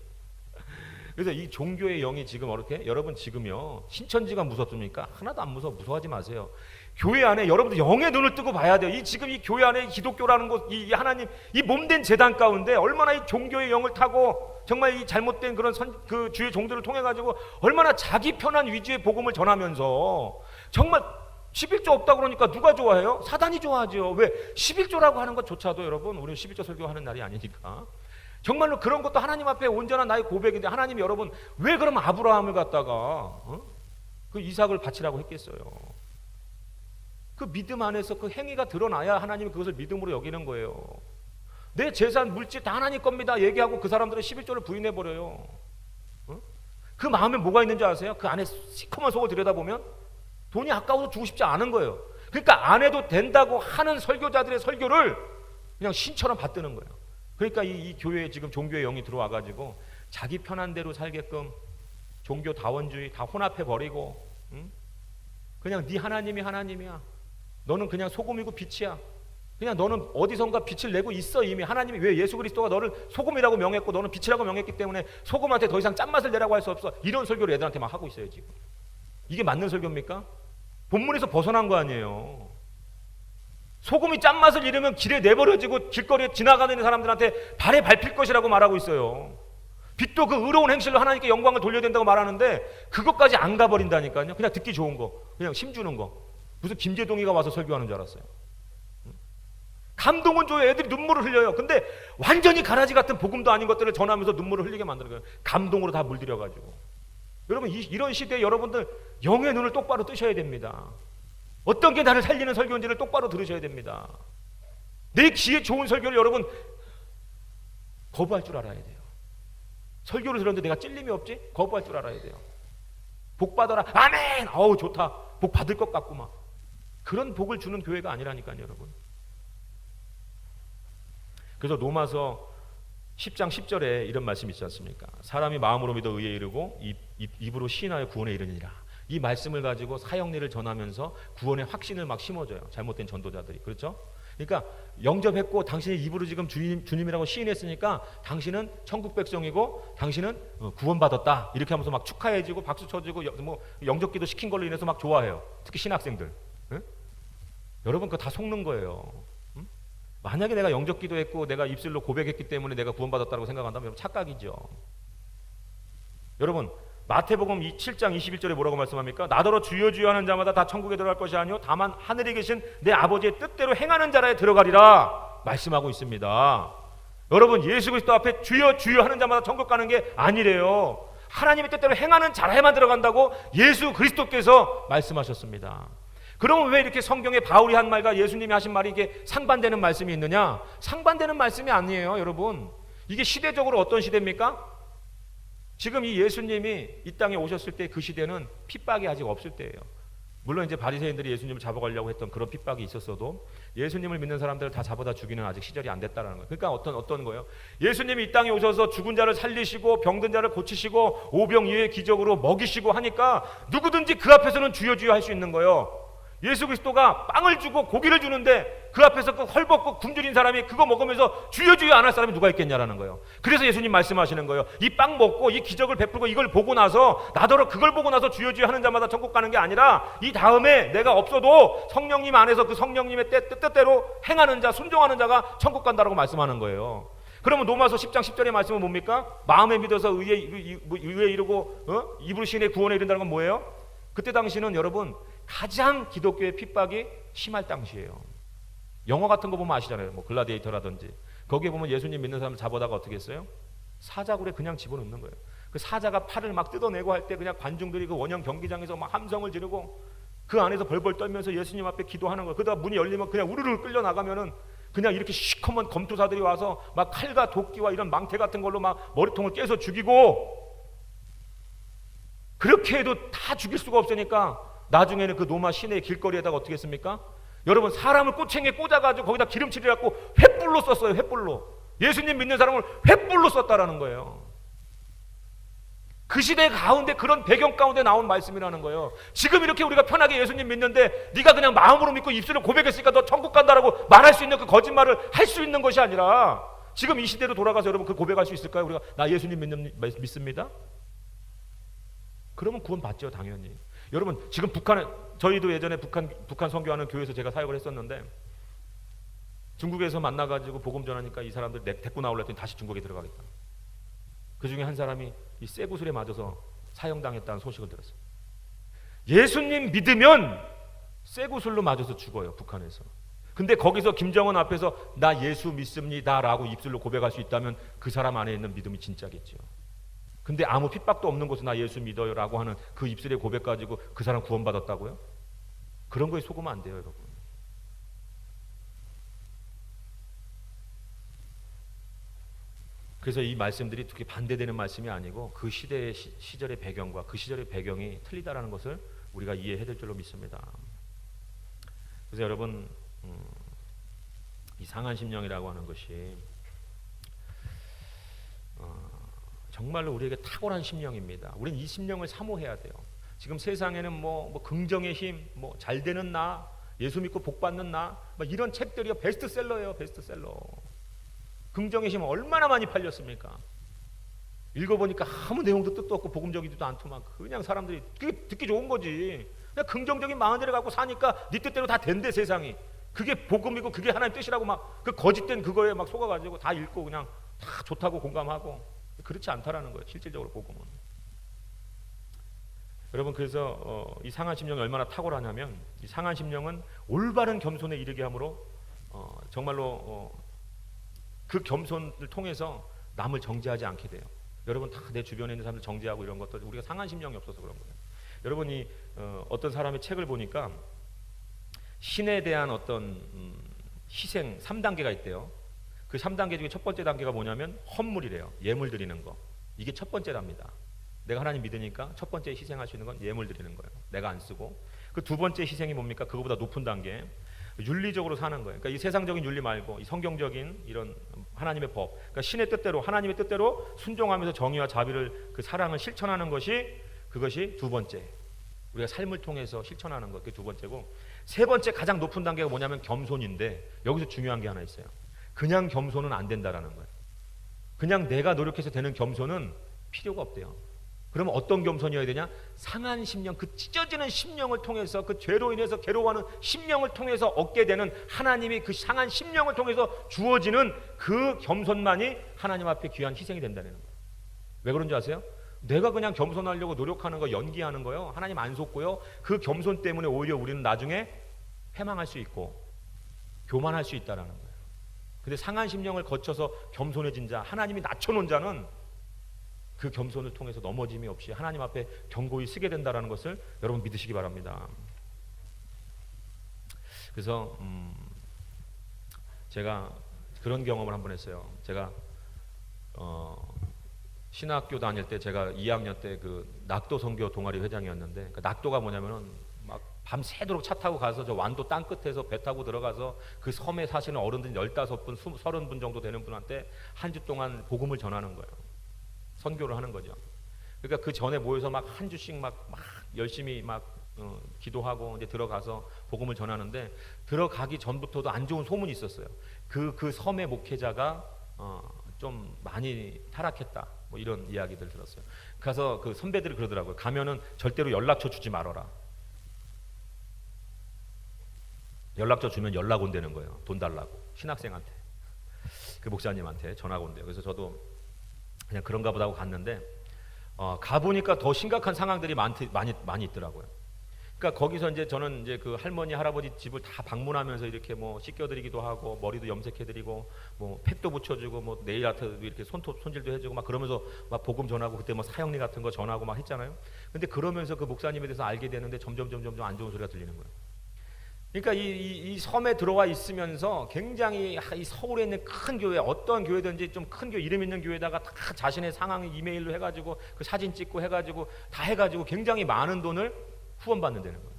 그래서 이 종교의 영이 지금 어떻게? 여러분 지금요 신천지가 무섭습니까? 하나도 안 무서워하지 마세요. 교회 안에 여러분들 영의 눈을 뜨고 봐야 돼요. 지금 이 교회 안에 기독교라는 곳, 이 하나님, 이 몸된 재단 가운데 얼마나 이 종교의 영을 타고 정말 이 잘못된 그런 그 주의 종들을 통해 가지고 얼마나 자기 편한 위주의 복음을 전하면서 정말 11조 없다고 그러니까 누가 좋아해요? 사단이 좋아하죠. 왜? 11조라고 하는 것조차도 여러분 우리는 11조 설교하는 날이 아니니까 정말로 그런 것도 하나님 앞에 온전한 나의 고백인데 하나님이 여러분 왜 그럼 아브라함을 갖다가 그 이삭을 바치라고 했겠어요? 그 믿음 안에서 그 행위가 드러나야 하나님이 그것을 믿음으로 여기는 거예요. 내 재산 물질 다 하나님 겁니다 얘기하고 그 사람들은 11조를 부인해버려요. 그 마음에 뭐가 있는지 아세요? 그 안에 시커먼 속을 들여다보면 돈이 아까워서 주고 싶지 않은 거예요. 그러니까 안 해도 된다고 하는 설교자들의 설교를 그냥 신처럼 받드는 거예요. 그러니까 이 교회에 지금 종교의 영이 들어와가지고 자기 편한 대로 살게끔 종교 다원주의 다 혼합해버리고 그냥 네 하나님이 하나님이야. 너는 그냥 소금이고 빛이야. 그냥 너는 어디선가 빛을 내고 있어 이미. 하나님이 왜 예수 그리스도가 너를 소금이라고 명했고 너는 빛이라고 명했기 때문에 소금한테 더 이상 짠맛을 내라고 할 수 없어. 이런 설교를 애들한테 막 하고 있어요 지금. 이게 맞는 설교입니까? 본문에서 벗어난 거 아니에요. 소금이 짠맛을 잃으면 길에 내버려지고 길거리에 지나가는 사람들한테 발에 밟힐 것이라고 말하고 있어요. 빛도 그 의로운 행실로 하나님께 영광을 돌려야 된다고 말하는데 그것까지 안 가버린다니까요. 그냥 듣기 좋은 거, 그냥 힘주는 거. 무슨 김재동이가 와서 설교하는 줄 알았어요. 감동은 줘요. 애들이 눈물을 흘려요. 근데 완전히 가라지 같은 복음도 아닌 것들을 전하면서 눈물을 흘리게 만드는 거예요. 감동으로 다 물들여가지고. 여러분 이런 시대에 여러분들 영의 눈을 똑바로 뜨셔야 됩니다. 어떤 게 나를 살리는 설교인지를 똑바로 들으셔야 됩니다. 내 귀에 좋은 설교를 여러분 거부할 줄 알아야 돼요. 설교를 들었는데 내가 찔림이 없지? 거부할 줄 알아야 돼요. 복 받아라. 아멘. 어우 좋다. 복 받을 것 같고 막 그런 복을 주는 교회가 아니라니까요, 여러분. 그래서 로마서 10장 10절에 이런 말씀이 있지 않습니까? 사람이 마음으로 믿어 의에 이르고 입으로 시인하여 구원에 이르니라. 이 말씀을 가지고 사형리를 전하면서 구원의 확신을 막 심어줘요. 잘못된 전도자들이. 그렇죠? 그러니까 영접했고 당신이 입으로 지금 주님이라고 시인했으니까 당신은 천국 백성이고 당신은 구원받았다. 이렇게 하면서 막 축하해주고 박수 쳐주고 뭐 영접기도 시킨 걸로 인해서 막 좋아해요. 특히 신학생들. 응? 여러분 그거 다 속는 거예요. 응? 만약에 내가 영접기도 했고 내가 입술로 고백했기 때문에 내가 구원받았다고 생각한다면 여러분 착각이죠. 여러분 마태복음 7장 21절에 뭐라고 말씀합니까? 나더러 주여 주여 하는 자마다 다 천국에 들어갈 것이 아니요 다만 하늘에 계신 내 아버지의 뜻대로 행하는 자라에 들어가리라 말씀하고 있습니다. 여러분 예수 그리스도 앞에 주여 주여 하는 자마다 천국 가는 게 아니래요. 하나님의 뜻대로 행하는 자라에만 들어간다고 예수 그리스도께서 말씀하셨습니다. 그러면 왜 이렇게 성경에 바울이 한 말과 예수님이 하신 말이 이게 상반되는 말씀이 있느냐? 상반되는 말씀이 아니에요, 여러분. 이게 시대적으로 어떤 시대입니까? 지금 이 예수님이 이 땅에 오셨을 때 그 시대는 핍박이 아직 없을 때예요. 물론 이제 바리새인들이 예수님을 잡아가려고 했던 그런 핍박이 있었어도 예수님을 믿는 사람들을 다 잡아다 죽이는 아직 시절이 안 됐다라는 거예요. 그러니까 어떤 거예요? 예수님이 이 땅에 오셔서 죽은 자를 살리시고 병든 자를 고치시고 오병이어의 기적으로 먹이시고 하니까 누구든지 그 앞에서는 주여 주여 할 수 있는 거예요. 예수 그리스도가 빵을 주고 고기를 주는데 그 앞에서 그 헐벗고 굶주린 사람이 그거 먹으면서 주여 주여 안 할 사람이 누가 있겠냐라는 거예요. 그래서 예수님 말씀하시는 거예요. 이 빵 먹고 이 기적을 베풀고 이걸 보고 나서 나더러 그걸 보고 나서 주여 주여 하는 자마다 천국 가는 게 아니라 이 다음에 내가 없어도 성령님 안에서 그 성령님의 뜻대로 행하는 자 순종하는 자가 천국 간다라고 말씀하는 거예요. 그러면 로마서 10장 10절의 말씀은 뭡니까? 마음에 믿어서 의에 이르고 입으로 시인해 구원에 이른다는 건 뭐예요? 그때 당시는 여러분 가장 기독교의 핍박이 심할 당시예요. 영화 같은 거 보면 아시잖아요. 뭐 글라디에이터라든지 거기에 보면 예수님 믿는 사람을 잡아다가 어떻게 했어요? 사자굴에 그냥 집어넣는 거예요. 그 사자가 팔을 막 뜯어내고 할 때 그냥 관중들이 그 원형 경기장에서 막 함성을 지르고 그 안에서 벌벌 떨면서 예수님 앞에 기도하는 거예요. 그러다가 문이 열리면 그냥 우르르 끌려 나가면은 그냥 이렇게 시커먼 검투사들이 와서 막 칼과 도끼와 이런 망태 같은 걸로 막 머리통을 깨서 죽이고 그렇게 해도 다 죽일 수가 없으니까 나중에는 그 로마 시내 길거리에다가 어떻게 했습니까? 여러분 사람을 꼬챙이에 꽂아가지고 거기다 기름칠해갖고 횃불로 썼어요. 횃불로. 예수님 믿는 사람을 횃불로 썼다라는 거예요. 그 시대 가운데 그런 배경 가운데 나온 말씀이라는 거예요. 지금 이렇게 우리가 편하게 예수님 믿는데 네가 그냥 마음으로 믿고 입술로 고백했으니까 너 천국 간다라고 말할 수 있는 그 거짓말을 할 수 있는 것이 아니라 지금 이 시대로 돌아가서 여러분 그 고백할 수 있을까요? 우리가 나 예수님 믿습니다. 그러면 구원 받죠, 당연히. 여러분 지금 북한에 저희도 예전에 북한 선교하는 교회에서 제가 사역을 했었는데 중국에서 만나가지고 복음 전하니까 이 사람들 데리고 나오려 했더니 다시 중국에 들어가겠다. 그 중에 한 사람이 이 쇠구슬에 맞아서 사형당했다는 소식을 들었어요. 예수님 믿으면 쇠구슬로 맞아서 죽어요, 북한에서. 근데 거기서 김정은 앞에서 나 예수 믿습니다라고 입술로 고백할 수 있다면 그 사람 안에 있는 믿음이 진짜겠죠. 근데 아무 핍박도 없는 곳에 나 예수 믿어요라고 하는 그 입술의 고백 가지고 그 사람 구원받았다고요? 그런 거에 속으면 안 돼요, 여러분. 그래서 이 말씀들이 특히 반대되는 말씀이 아니고 그 시대의 시절의 배경과 그 시절의 배경이 틀리다라는 것을 우리가 이해해야 될 줄로 믿습니다. 그래서 여러분 이 상한 심령이라고 하는 것이 정말로 우리에게 탁월한 심령입니다. 우리는 이 심령을 사모해야 돼요. 지금 세상에는 뭐 긍정의 힘, 뭐 잘 되는 나, 예수 믿고 복 받는 나, 막 이런 책들이 베스트셀러예요, 베스트셀러. 긍정의 힘은 얼마나 많이 팔렸습니까? 읽어보니까 아무 내용도 뜻도 없고 복음적이지도 않더만 그냥 사람들이 그게 듣기 좋은 거지. 그냥 긍정적인 마음대로 갖고 사니까 네 뜻대로 다 된대 세상이. 그게 복음이고 그게 하나님 뜻이라고 막 그 거짓된 그거에 막 속아가지고 다 읽고 그냥 다 좋다고 공감하고. 그렇지 않다라는 거예요. 실질적으로 복음은. 여러분 그래서 이 상한 심령이 얼마나 탁월하냐면 이 상한 심령은 올바른 겸손에 이르게 함으로 정말로 그 겸손을 통해서 남을 정죄하지 않게 돼요. 여러분 다 내 주변에 있는 사람들 정죄하고 이런 것도 우리가 상한 심령이 없어서 그런 거예요. 여러분이 어떤 사람의 책을 보니까 신에 대한 어떤 희생 3단계가 있대요. 그 3단계 중에 첫 번째 단계가 뭐냐면 헌물이래요. 예물 드리는 거. 이게 첫 번째랍니다. 내가 하나님 믿으니까 첫 번째 희생할 수 있는 건 예물 드리는 거예요. 내가 안 쓰고. 그 두 번째 희생이 뭡니까? 그거보다 높은 단계. 윤리적으로 사는 거예요. 그러니까 이 세상적인 윤리 말고 이 성경적인 이런 하나님의 법, 그러니까 신의 뜻대로, 하나님의 뜻대로 순종하면서 정의와 자비를, 그 사랑을 실천하는 것이, 그것이 두 번째. 우리가 삶을 통해서 실천하는 것, 그게 두 번째고, 세 번째 가장 높은 단계가 뭐냐면 겸손인데, 여기서 중요한 게 하나 있어요. 그냥 겸손은 안 된다라는 거예요. 그냥 내가 노력해서 되는 겸손은 필요가 없대요. 그러면 어떤 겸손이어야 되냐? 상한 심령, 그 찢어지는 심령을 통해서, 그 죄로 인해서 괴로워하는 심령을 통해서 얻게 되는, 하나님이 그 상한 심령을 통해서 주어지는 그 겸손만이 하나님 앞에 귀한 희생이 된다는 거예요. 왜 그런지 아세요? 내가 그냥 겸손하려고 노력하는 거, 연기하는 거요, 하나님 안 속고요, 그 겸손 때문에 오히려 우리는 나중에 패망할 수 있고 교만할 수 있다라는 거예요. 근데 상한 심령을 거쳐서 겸손해진 자, 하나님이 낮춰놓은 자는 그 겸손을 통해서 넘어짐이 없이 하나님 앞에 견고히 서게 된다는 것을 여러분 믿으시기 바랍니다. 그래서 제가 그런 경험을 한번 했어요. 제가 신학교 다닐 때, 제가 2학년 때 그 낙도 선교 동아리 회장이었는데, 그 낙도가 뭐냐면은 막 밤새도록 차 타고 가서 저 완도 땅 끝에서 배 타고 들어가서 그 섬에 사시는 어른들 15분, 30분 정도 되는 분한테 한 주 동안 복음을 전하는 거예요. 선교를 하는 거죠. 그러니까 그 전에 모여서 막 한 주씩 막 열심히 막 기도하고 이제 들어가서 복음을 전하는데, 들어가기 전부터도 안 좋은 소문이 있었어요. 그 섬의 목회자가 좀 많이 타락했다, 뭐 이런 이야기들 들었어요. 가서 그 선배들이 그러더라고요. 가면은 절대로 연락처 주지 말아라. 연락처 주면 연락 온다는 거예요. 돈 달라고. 신학생한테, 그 목사님한테 전화가 온대요. 그래서 저도 그냥 그런가 보다 하고 갔는데, 가보니까 더 심각한 상황들이 많이 있더라고요. 그러니까 거기서 이제 저는 이제 그 할머니 할아버지 집을 다 방문하면서 이렇게 뭐 씻겨드리기도 하고, 머리도 염색해드리고, 뭐 팩도 붙여주고, 뭐 네일 아트도 이렇게 손질도 해주고 막 그러면서 막 복음 전하고, 그때 뭐 사형리 같은 거 전하고 막 했잖아요. 근데 그러면서 그 목사님에 대해서 알게 되는데 점점 안 좋은 소리가 들리는 거예요. 그러니까 이 섬에 들어와 있으면서 굉장히 이 서울에 있는 큰 교회, 어떠한 교회든지 좀 큰 교회, 이름 있는 교회다가 다 자신의 상황을 이메일로 해가지고 그 사진 찍고 해가지고 다 해가지고 굉장히 많은 돈을 후원받는다는 거예요.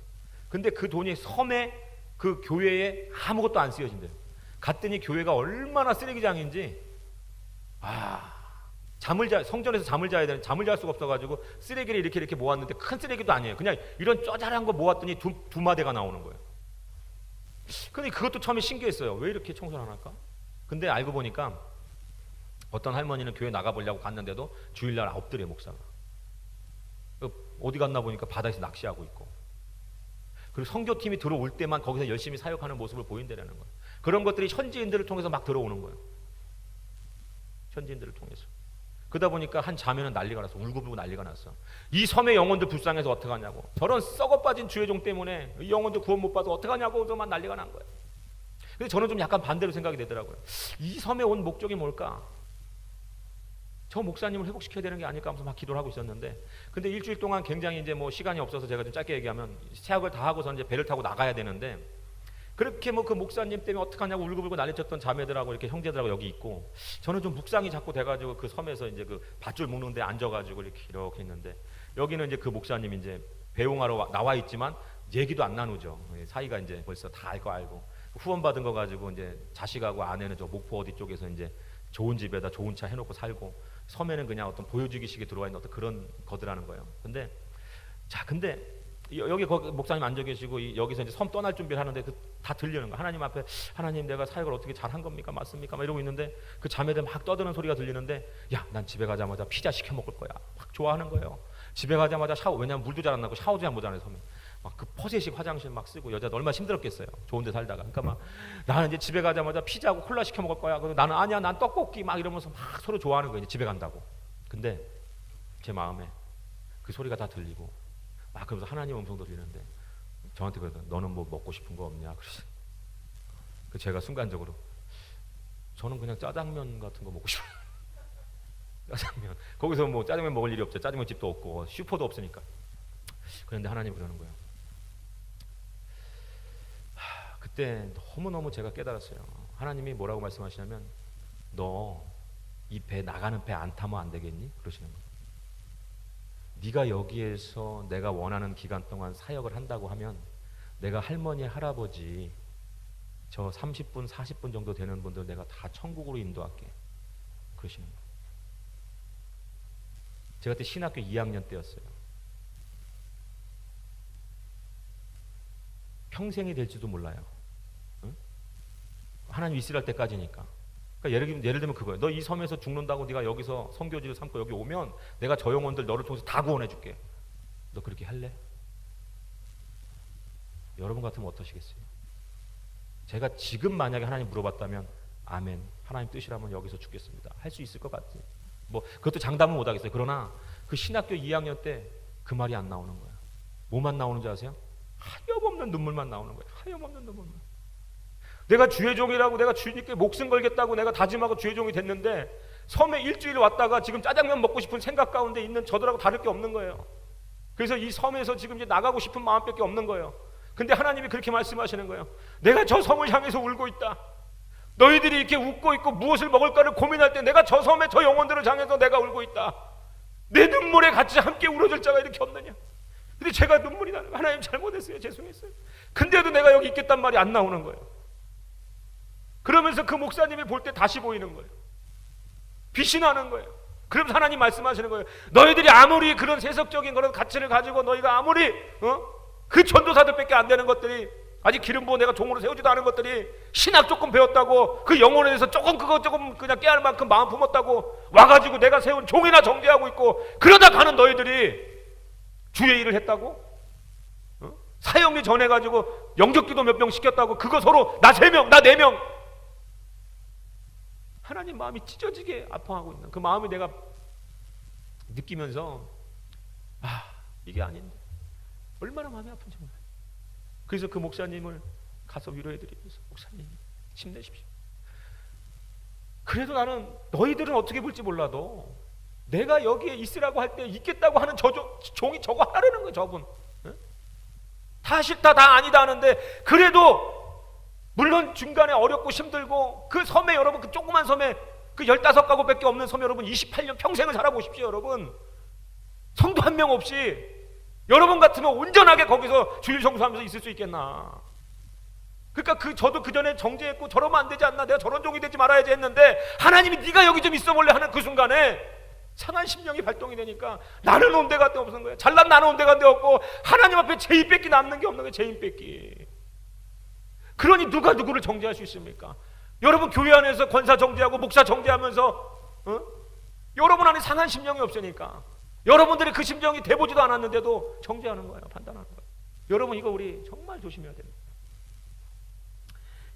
근데 그 돈이 섬에 그 교회에 아무것도 안 쓰여진대요. 갔더니 교회가 얼마나 쓰레기장인지, 성전에서 잠을 자야 되는, 잠을 잘 수가 없어가지고 쓰레기를 이렇게 모았는데 큰 쓰레기도 아니에요. 그냥 이런 쪼잘한 거 모았더니 두 마대가 나오는 거예요. 근데 그것도 처음에 신기했어요. 왜 이렇게 청소를 안 할까? 근데 알고 보니까 어떤 할머니는 교회 나가보려고 갔는데도 주일날 엎드려, 목사가. 어디 갔나 보니까 바다에서 낚시하고 있고, 그리고 선교팀이 들어올 때만 거기서 열심히 사역하는 모습을 보인다는 거예요. 그런 것들이 현지인들을 통해서 막 들어오는 거예요. 현지인들을 통해서. 그러다 보니까 한 자매는 난리가 났어. 울고불고 난리가 났어. 이 섬의 영혼들 불쌍해서 어떡하냐고. 저런 썩어빠진 주의종 때문에 이 영혼들 구원 못 받아서 어떡하냐고 막 난리가 난 거예요. 근데 저는 좀 약간 반대로 생각이 되더라고요. 이 섬에 온 목적이 뭘까? 저 목사님을 회복시켜야 되는 게 아닐까 하면서 막 기도를 하고 있었는데, 근데 일주일 동안 굉장히 이제 뭐 시간이 없어서 제가 좀 짧게 얘기하면 세학을 다 하고서 이제 배를 타고 나가야 되는데, 그렇게 뭐 그 목사님 때문에 어떡하냐고 울고불고 난리쳤던 자매들하고 이렇게 형제들하고 여기 있고, 저는 좀 묵상이 자꾸 돼가지고 그 섬에서 이제 그 밧줄 묶는데 앉아가지고 이렇게 있는데, 여기는 이제 그 목사님 이제 배웅하러 나와 있지만 얘기도 안 나누죠. 사이가 이제 벌써 다 알고 후원 받은 거 가지고 이제 자식하고 아내는 저 목포 어디 쪽에서 이제 좋은 집에다 좋은 차 해놓고 살고, 섬에는 그냥 어떤 보여주기식에 들어와 있는 어떤 그런 거더라는 거예요. 근데 여기 목사님 앉아 계시고 여기서 이제 섬 떠날 준비를 하는데 다 들리는 거야. 하나님 앞에, 하나님 내가 사역을 어떻게 잘한 겁니까? 맞습니까? 막 이러고 있는데 그 자매들 막 떠드는 소리가 들리는데, 야, 난 집에 가자마자 피자 시켜 먹을 거야. 막 좋아하는 거예요. 집에 가자마자 왜냐면 물도 잘 안 나고 샤워도 잘 못하는 섬에. 막 그 퍼세식 화장실 막 쓰고, 여자도 얼마나 힘들었겠어요. 좋은데 살다가. 그러니까 막 나는 이제 집에 가자마자 피자하고 콜라 시켜 먹을 거야. 그리고 나는 아니야, 난 떡볶이 막 이러면서 막 서로 좋아하는 거예요. 이제 집에 간다고. 근데 제 마음에 그 소리가 다 들리고, 막 그러면서 하나님 음성도 들리는데 저한테 그러더니 너는 뭐 먹고 싶은 거 없냐? 그래서 제가 순간적으로 저는 그냥 짜장면 같은 거 먹고 싶어요. 짜장면. 거기서 뭐 짜장면 먹을 일이 없죠. 짜장면 집도 없고 슈퍼도 없으니까. 그런데 하나님 그러는 거예요. 그때 너무너무 제가 깨달았어요. 하나님이 뭐라고 말씀하시냐면, 너 이 배 나가는 배 안 타면 안 되겠니? 그러시는 거예요. 네가 여기에서 내가 원하는 기간 동안 사역을 한다고 하면 내가 할머니 할아버지 저 30분 40분 정도 되는 분들 내가 다 천국으로 인도할게. 그러시는 거예요. 제가 그때 신학교 2학년 때였어요. 평생이 될지도 몰라요. 응? 하나님 있으랄 때까지니까. 그러니까 예를 들면 그거예요. 너 이 섬에서 죽는다고 네가 여기서 선교지를 삼고 여기 오면 내가 저 영혼들 너를 통해서 다 구원해 줄게. 너 그렇게 할래? 여러분 같으면 어떠시겠어요? 제가 지금 만약에 하나님 물어봤다면 아멘. 하나님 뜻이라면 여기서 죽겠습니다. 할 수 있을 것 같아요. 뭐 그것도 장담은 못 하겠어요. 그러나 그 신학교 2학년 때 그 말이 안 나오는 거예요. 뭐만 나오는지 아세요? 하염없는 눈물만 나오는 거예요. 하염없는 눈물만. 내가 주의 종이라고 내가 주님께 목숨 걸겠다고 내가 다짐하고 주의 종이 됐는데 섬에 일주일 왔다가 지금 짜장면 먹고 싶은 생각 가운데 있는 저들하고 다를 게 없는 거예요. 그래서 이 섬에서 지금 이제 나가고 싶은 마음밖에 없는 거예요. 근데 하나님이 그렇게 말씀하시는 거예요. 내가 저 섬을 향해서 울고 있다. 너희들이 이렇게 웃고 있고 무엇을 먹을까를 고민할 때 내가 저 섬에 저 영혼들을 향해서 내가 울고 있다. 내 눈물에 같이 함께 울어줄 자가 이렇게 없느냐. 근데 제가 눈물이 나는 거예요. 하나님 잘못했어요. 죄송했어요. 근데도 내가 여기 있겠단 말이 안 나오는 거예요. 그러면서 그 목사님이 볼 때 다시 보이는 거예요. 빛이 나는 거예요. 그러면서 하나님 말씀하시는 거예요. 너희들이 아무리 그런 세속적인 그런 가치를 가지고 너희가 아무리 그 전도사들밖에 안 되는 것들이 아직 기름 부어 내가 종으로 세우지도 않은 것들이 신학 조금 배웠다고 그 영혼에 대해서 조금 그거 조금 그냥 깨알 만큼 마음 품었다고 와가지고 내가 세운 종이나 정죄하고 있고 그러다 가는 너희들이 주의 일을 했다고? 사형리 전해가지고 영접기도 몇 명 시켰다고 그거 서로 나 3명 나 4명 하나님 마음이 찢어지게 아파하고 있는 그 마음을 내가 느끼면서 이게 아닌데 얼마나 마음이 아픈지 몰라요. 그래서 그 목사님을 가서 위로해드리면서 목사님 힘내십시오. 그래도 나는 너희들은 어떻게 볼지 몰라도 내가 여기에 있으라고 할 때 있겠다고 하는 종이 저거 하라는 거예요. 저분 다 싫다 다 아니다 하는데 그래도 물론 중간에 어렵고 힘들고 그 섬에 여러분 그 조그만 섬에 그 15가구밖에 없는 섬에 여러분 28년 평생을 살아보십시오. 여러분 성도 한 명 없이 여러분 같으면 온전하게 거기서 주일 청소하면서 있을 수 있겠나. 그러니까 저도 그 전에 정죄했고 저러면 안 되지 않나 내가 저런 종이 되지 말아야지 했는데 하나님이 네가 여기 좀 있어 볼래 하는 그 순간에 상한 심령이 발동이 되니까 나는 온 데가 없는 거예요. 잘난 나는 온 데가 없고 하나님 앞에 죄인 뺏기 남는 게 없는 거예요. 죄인 뺏기. 그러니 누가 누구를 정죄할 수 있습니까? 여러분 교회 안에서 권사 정죄하고 목사 정죄하면서 여러분 안에 상한 심령이 없으니까 여러분들이 그 심령이 돼보지도 않았는데도 정죄하는 거예요. 판단하는 거예요. 여러분 이거 우리 정말 조심해야 됩니다.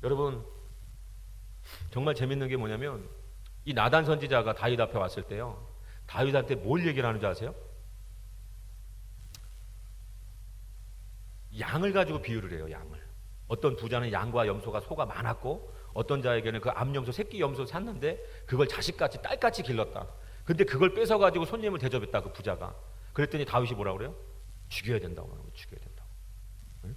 여러분 정말 재밌는 게 뭐냐면 이 나단 선지자가 다윗 앞에 왔을 때요 다윗한테 뭘 얘기를 하는지 아세요? 양을 가지고 비유를 해요. 양을. 어떤 부자는 양과 염소가 소가 많았고 어떤 자에게는 그 암염소 새끼 염소 샀는데 그걸 자식같이 딸같이 길렀다. 근데 그걸 뺏어가지고 손님을 대접했다. 그 부자가. 그랬더니 다윗이 뭐라고 그래요? 죽여야 된다고 하는 거예요. 죽여야 된다고. 응?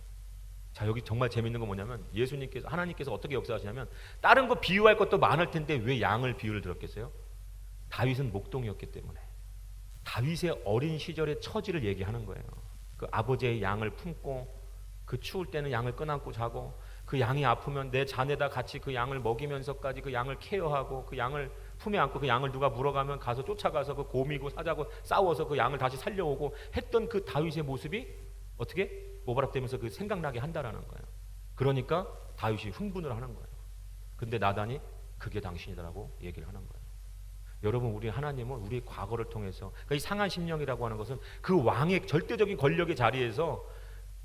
자 여기 정말 재밌는 건 뭐냐면 예수님께서 하나님께서 어떻게 역사하시냐면 다른 거 비유할 것도 많을 텐데 왜 양을 비유를 들었겠어요? 다윗은 목동이었기 때문에 다윗의 어린 시절의 처지를 얘기하는 거예요. 그 아버지의 양을 품고 그 추울 때는 양을 끄안고 자고 그 양이 아프면 내 잔에다 같이 그 양을 먹이면서까지 그 양을 케어하고 그 양을 품에 안고 그 양을 누가 물어가면 가서 쫓아가서 그 곰이고 사자고 싸워서 그 양을 다시 살려오고 했던 그 다윗의 모습이 어떻게 모바락되면서 그 생각나게 한다라는 거예요. 그러니까 다윗이 흥분을 하는 거예요. 근데 나단이 그게 당신이다라고 얘기를 하는 거예요. 여러분 우리 하나님은 우리의 과거를 통해서 그러니까 이 상한 심령이라고 하는 것은 그 왕의 절대적인 권력의 자리에서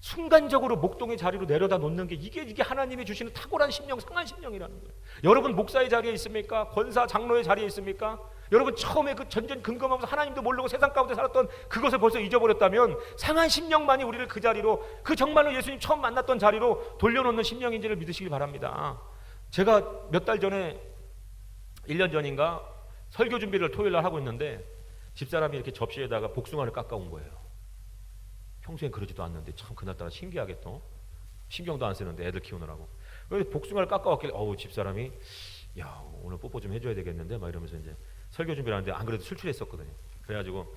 순간적으로 목동의 자리로 내려다 놓는 게 이게 하나님이 주시는 탁월한 심령, 상한 심령이라는 거예요. 여러분 목사의 자리에 있습니까? 권사, 장로의 자리에 있습니까? 여러분 처음에 그 전전 근검하면서 하나님도 모르고 세상 가운데 살았던 그것을 벌써 잊어버렸다면 상한 심령만이 우리를 그 자리로 그 정말로 예수님 처음 만났던 자리로 돌려놓는 심령인지를 믿으시길 바랍니다. 제가 몇 달 전에 1년 전인가 설교 준비를 토요일날 하고 있는데 집사람이 이렇게 접시에다가 복숭아를 깎아온 거예요. 평소엔 그러지도 않는데 참 그날따라 신기하게 또 신경도 안 쓰는데 애들 키우느라고 그래서 복숭아를 깎아왔길래 집사람이 야 오늘 뽀뽀 좀 해줘야 되겠는데 막 이러면서 이제 설교 준비를 하는데 안 그래도 출출했었거든요. 그래가지고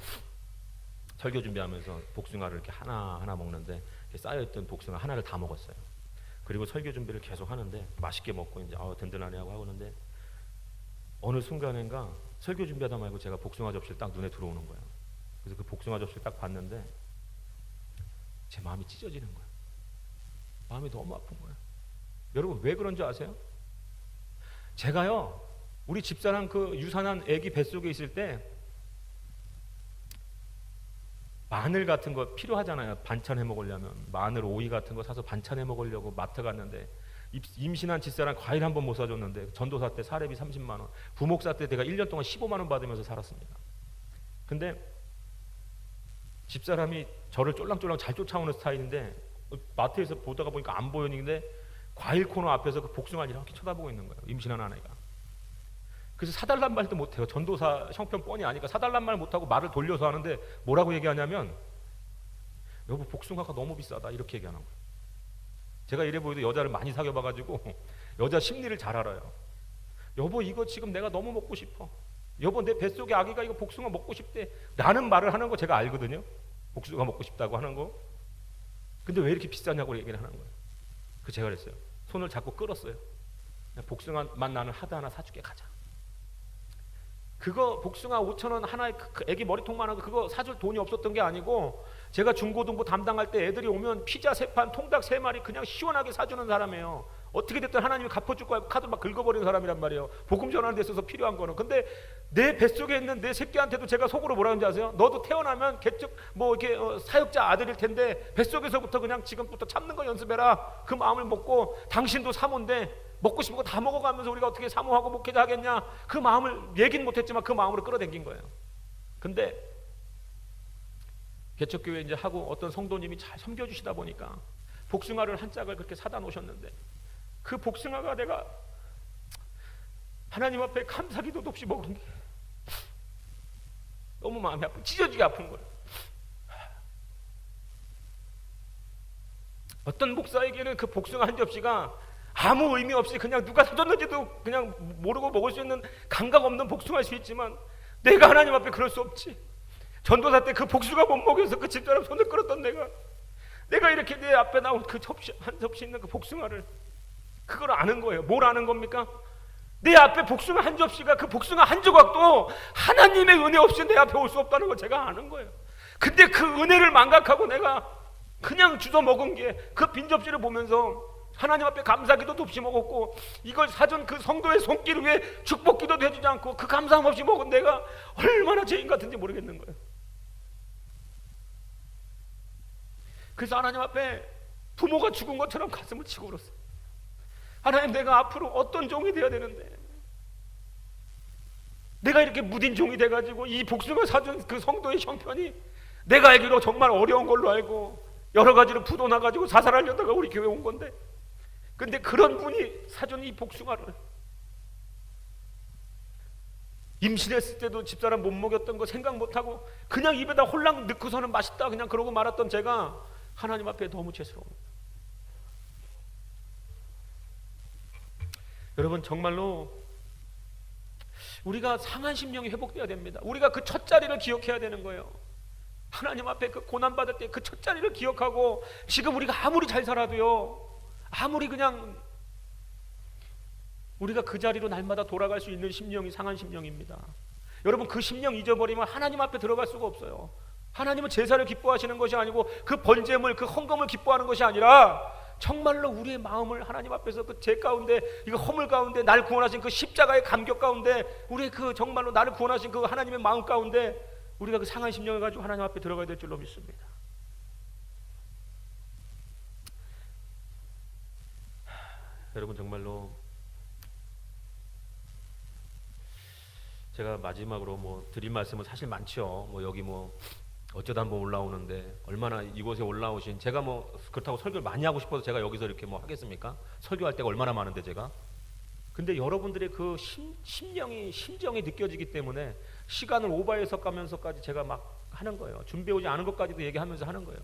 설교 준비하면서 복숭아를 이렇게 하나하나 먹는데 이렇게 쌓여있던 복숭아 하나를 다 먹었어요. 그리고 설교 준비를 계속 하는데 맛있게 먹고 이제 든든하네 하고 하는데 어느 순간인가 설교 준비하다 말고 제가 복숭아 접시를 딱 눈에 들어오는 거예요. 그래서 그 복숭아 접시를 딱 봤는데 제 마음이 찢어지는 거예요. 마음이 너무 아픈 거예요. 여러분 왜 그런 줄 아세요? 제가요 우리 집사람 그 유산한 아기 뱃속에 있을 때 마늘 같은 거 필요하잖아요. 반찬 해 먹으려면 마늘, 오이 같은 거 사서 반찬 해 먹으려고 마트 갔는데 임신한 집사람 과일 한 번 못 사줬는데 전도사 때 사례비 30만 원, 부목사 때 내가 1년 동안 15만 원 받으면서 살았습니다. 근데 집사람이 저를 쫄랑쫄랑 잘 쫓아오는 스타일인데 마트에서 보다가 보니까 안 보이는데 과일 코너 앞에서 그 복숭아를 이렇게 쳐다보고 있는 거예요. 임신한 아내가. 그래서 사달란 말도 못해요. 전도사 형편 뻔히 아니까 사달란 말 못하고 말을 돌려서 하는데 뭐라고 얘기하냐면 여보 복숭아가 너무 비싸다 이렇게 얘기하는 거예요. 제가 이래 보여도 여자를 많이 사귀어봐가지고 여자 심리를 잘 알아요. 여보 이거 지금 내가 너무 먹고 싶어. 여보 내 뱃속에 아기가 이거 복숭아 먹고 싶대 라는 말을 하는 거 제가 알거든요. 복숭아 먹고 싶다고 하는 거. 근데 왜 이렇게 비싸냐고 얘기를 하는 거예요. 그 제가 그랬어요. 손을 잡고 끌었어요. 복숭아만 나는 하드 하나 사줄게 가자. 그거 복숭아 5,000원 하나에 그 애기 머리통만한 거 그거 사줄 돈이 없었던 게 아니고 제가 중고등부 담당할 때 애들이 오면 피자 3판 통닭 3마리 그냥 시원하게 사주는 사람이에요. 어떻게 됐든 하나님이 갚아줄 거야. 카드 막 긁어버리는 사람이란 말이에요. 복음 전하는 데 있어서 필요한 거는. 근데 내 뱃속에 있는 내 새끼한테도 제가 속으로 뭐라 하는지 아세요? 너도 태어나면 개척 뭐 이렇게 사역자 아들일 텐데 뱃속에서부터 그냥 지금부터 참는 거 연습해라. 그 마음을 먹고 당신도 사모인데 먹고 싶은 거 다 먹어가면서 우리가 어떻게 사모하고 목회자 하겠냐. 그 마음을 얘기는 못했지만 그 마음으로 끌어당긴 거예요. 근데 개척교회 이제 하고 어떤 성도님이 잘 섬겨주시다 보니까 복숭아를 한 짝을 그렇게 사다 놓으셨는데 그 복숭아가 내가 하나님 앞에 감사기도도 없이 먹은 게 너무 마음이 아프고 찢어지게 아픈 거예요. 어떤 목사에게는 그 복숭아 한 접시가 아무 의미 없이 그냥 누가 사줬는지도 그냥 모르고 먹을 수 있는 감각 없는 복숭아일 수 있지만 내가 하나님 앞에 그럴 수 없지. 전도사 때 그 복숭아 못 먹여서 그 집사람 손을 끌었던 내가 이렇게 내 앞에 나온 그 접시 한 접시 있는 그 복숭아를 그걸 아는 거예요. 뭘 아는 겁니까? 내 앞에 복숭아 한 접시가 그 복숭아 한 조각도 하나님의 은혜 없이 내 앞에 올 수 없다는 걸 제가 아는 거예요. 근데 그 은혜를 망각하고 내가 그냥 주워 먹은 게 그 빈 접시를 보면서 하나님 앞에 감사기도도 없이 먹었고 이걸 사준 그 성도의 손길 위에 축복기도도 해주지 않고 그 감사함 없이 먹은 내가 얼마나 죄인 같은지 모르겠는 거예요. 그래서 하나님 앞에 부모가 죽은 것처럼 가슴을 치고 울었어요. 하나님 내가 앞으로 어떤 종이 되어야 되는데 내가 이렇게 무딘 종이 돼가지고 이 복숭아 사준 그 성도의 형편이 내가 알기로 정말 어려운 걸로 알고 여러 가지로 부도나가지고 자살하려다가 우리 교회 온 건데 근데 그런 분이 사준 이 복숭아를 임신했을 때도 집사람 못 먹였던 거 생각 못하고 그냥 입에다 홀랑 넣고서는 맛있다 그냥 그러고 말았던 제가 하나님 앞에 너무 죄스러워요. 여러분 정말로 우리가 상한 심령이 회복돼야 됩니다. 우리가 그 첫 자리를 기억해야 되는 거예요. 하나님 앞에 그 고난받을 때 그 첫 자리를 기억하고 지금 우리가 아무리 잘 살아도요 아무리 그냥 우리가 그 자리로 날마다 돌아갈 수 있는 심령이 상한 심령입니다. 여러분 그 심령 잊어버리면 하나님 앞에 들어갈 수가 없어요. 하나님은 제사를 기뻐하시는 것이 아니고 그 번제물 그 헌금을 기뻐하는 것이 아니라 정말로 우리의 마음을 하나님 앞에서 그 죄 가운데 이거 허물 가운데 날 구원하신 그 십자가의 감격 가운데 우리의 그 정말로 나를 구원하신 그 하나님의 마음 가운데 우리가 그 상한 심령을 가지고 하나님 앞에 들어가야 될 줄로 믿습니다. 여러분 정말로 제가 마지막으로 뭐 드릴 말씀은 사실 많죠. 뭐 여기 뭐 어쩌다 한번 올라오는데 얼마나 이곳에 올라오신 제가 뭐 그렇다고 설교를 많이 하고 싶어서 제가 여기서 이렇게 뭐 하겠습니까? 설교할 때가 얼마나 많은데 제가. 근데 여러분들의 그 심정이 느껴지기 때문에 시간을 오버해서 가면서까지 제가 막 하는 거예요. 준비해오지 않은 것까지도 얘기하면서 하는 거예요.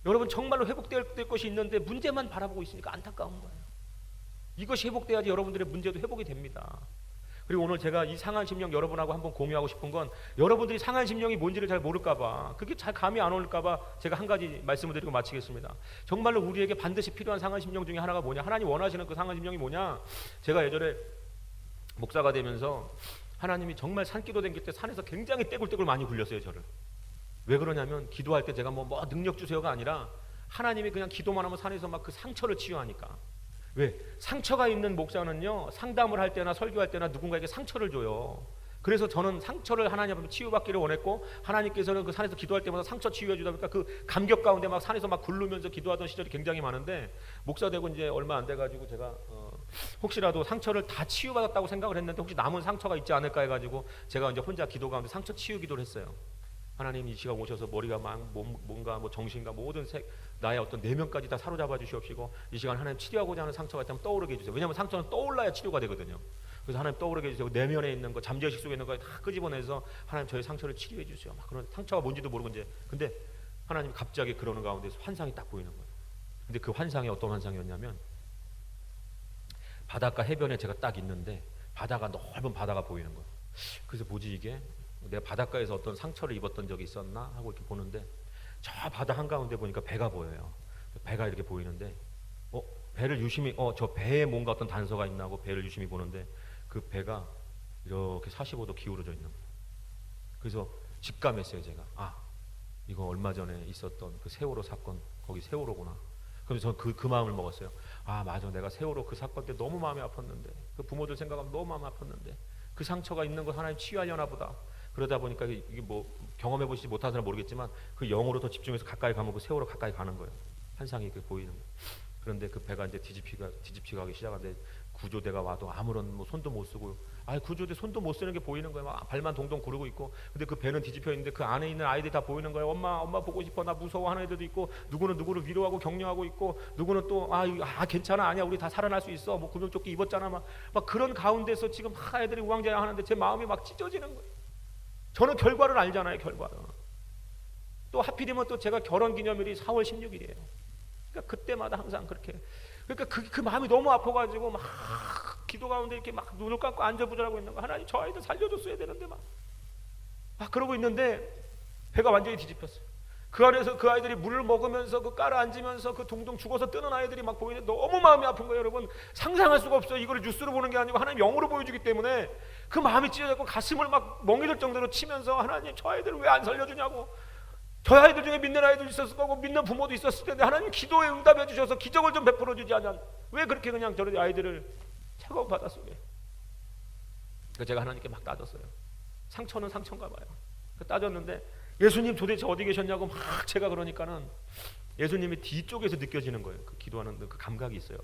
여러분 정말로 회복될 것이 있는데 문제만 바라보고 있으니까 안타까운 거예요. 이것이 회복돼야지 여러분들의 문제도 회복이 됩니다. 그리고 오늘 제가 이 상한 심령 여러분하고 한번 공유하고 싶은 건 여러분들이 상한 심령이 뭔지를 잘 모를까봐, 그게 잘 감이 안 올까봐 제가 한 가지 말씀을 드리고 마치겠습니다. 정말로 우리에게 반드시 필요한 상한 심령 중에 하나가 뭐냐, 하나님 원하시는 그 상한 심령이 뭐냐. 제가 예전에 목사가 되면서 하나님이 정말 산기도 댕길 때 산에서 굉장히 떼굴떼굴 많이 굴렸어요, 저를. 왜 그러냐면 기도할 때 제가 뭐 능력 주세요가 아니라 하나님이 그냥 기도만 하면 산에서 막 그 상처를 치유하니까. 왜? 상처가 있는 목사는요, 상담을 할 때나 설교할 때나 누군가에게 상처를 줘요. 그래서 저는 상처를 하나님 앞에 치유받기를 원했고, 하나님께서는 그 산에서 기도할 때마다 상처 치유해 주다 보니까 그 감격 가운데 막 산에서 막 굴르면서 기도하던 시절이 굉장히 많은데, 목사 되고 이제 얼마 안 돼가지고 제가 혹시라도 상처를 다 치유받았다고 생각을 했는데 혹시 남은 상처가 있지 않을까 해가지고 제가 이제 혼자 기도 가운데 상처 치유 기도를 했어요. 하나님 이 시간 오셔서 머리가 막 뭔가 뭐 정신과 모든 나의 어떤 내면까지 다 사로잡아 주시옵시고, 이 시간 하나님 치료하고자 하는 상처가 있다면 떠오르게 해주세요. 왜냐하면 상처는 떠올라야 치료가 되거든요. 그래서 하나님 떠오르게 해주세요. 내면에 있는 거, 잠재의식 속에 있는 거 다 끄집어내서 하나님 저희 상처를 치료해 주세요. 막 그런 상처가 뭔지도 모르고 이제, 근데 하나님 갑자기 그러는 가운데서 환상이 딱 보이는 거예요. 근데 그 환상이 어떤 환상이었냐면, 바닷가 해변에 제가 딱 있는데 바다가 넓은 바다가 보이는 거예요. 그래서 뭐지 이게? 내가 바닷가에서 어떤 상처를 입었던 적이 있었나 하고 이렇게 보는데, 저 바다 한가운데 보니까 배가 보여요. 배가 이렇게 보이는데, 배를 유심히 저 배에 뭔가 어떤 단서가 있나 하고 배를 유심히 보는데, 그 배가 이렇게 45도 기울어져 있는 거예요. 그래서 직감했어요, 제가. 이거 얼마 전에 있었던 그 세월호 사건, 거기 세월호구나. 그래서 저는 그 마음을 먹었어요. 맞아, 내가 세월호 그 사건 때 너무 마음이 아팠는데, 그 부모들 생각하면 너무 마음이 아팠는데, 그 상처가 있는 걸 하나님 치유하려나 보다. 그러다 보니까 이게 뭐 경험해 보시지 못한 사람 모르겠지만, 그 영으로 더 집중해서 가까이 가면 그 세월호 가까이 가는 거예요. 환상이 그 보이는 거예요. 그런데 그 배가 이제 뒤집히기 시작하는데, 구조대가 와도 아무런 뭐 손도 못 쓰고, 구조대 손도 못 쓰는 게 보이는 거예요. 막 발만 동동 구르고 있고, 근데 그 배는 뒤집혀 있는데 그 안에 있는 아이들이 다 보이는 거예요. 엄마 보고 싶어, 나 무서워 하는 애들도 있고, 누구는 누구를 위로하고 격려하고 있고, 누구는 또 괜찮아, 아니야, 우리 다 살아날 수 있어, 뭐 구명조끼 입었잖아, 막 그런 가운데서 지금 애들이 우왕좌왕하는데 제 마음이 막 찢어지는 거예요. 저는 결과를 알잖아요, 결과를. 또 하필이면 또 제가 결혼기념일이 4월 16일이에요. 그러니까 그때마다 항상 그렇게, 그러니까 그 마음이 너무 아파가지고 막 기도 가운데 이렇게 막 눈을 감고 안절부절하고 있는 거. 하나님, 저 아이들 살려줬어야 되는데 막 그러고 있는데 배가 완전히 뒤집혔어요. 그 안에서 그 아이들이 물을 먹으면서 그 깔아앉으면서 그 동동 죽어서 뜨는 아이들이 막 보이는데 너무 마음이 아픈 거예요, 여러분. 상상할 수가 없어요. 이거를 뉴스로 보는 게 아니고 하나님 영으로 보여주기 때문에 그 마음이 찢어졌고 가슴을 막 멍이 들 정도로 치면서, 하나님, 저 아이들을 왜 안 살려주냐고. 저 아이들 중에 믿는 아이들 있었을 거고 믿는 부모도 있었을 텐데, 하나님 기도에 응답해 주셔서 기적을 좀 베풀어 주지 않냐. 왜 그렇게 그냥 저런 아이들을 차가운 바다 속에. 그래서 제가 하나님께 막 따졌어요. 상처는 상처인가 봐요. 따졌는데 예수님 도대체 어디 계셨냐고 막 제가 그러니까는 예수님이 뒤쪽에서 느껴지는 거예요. 그 기도하는 그 감각이 있어요.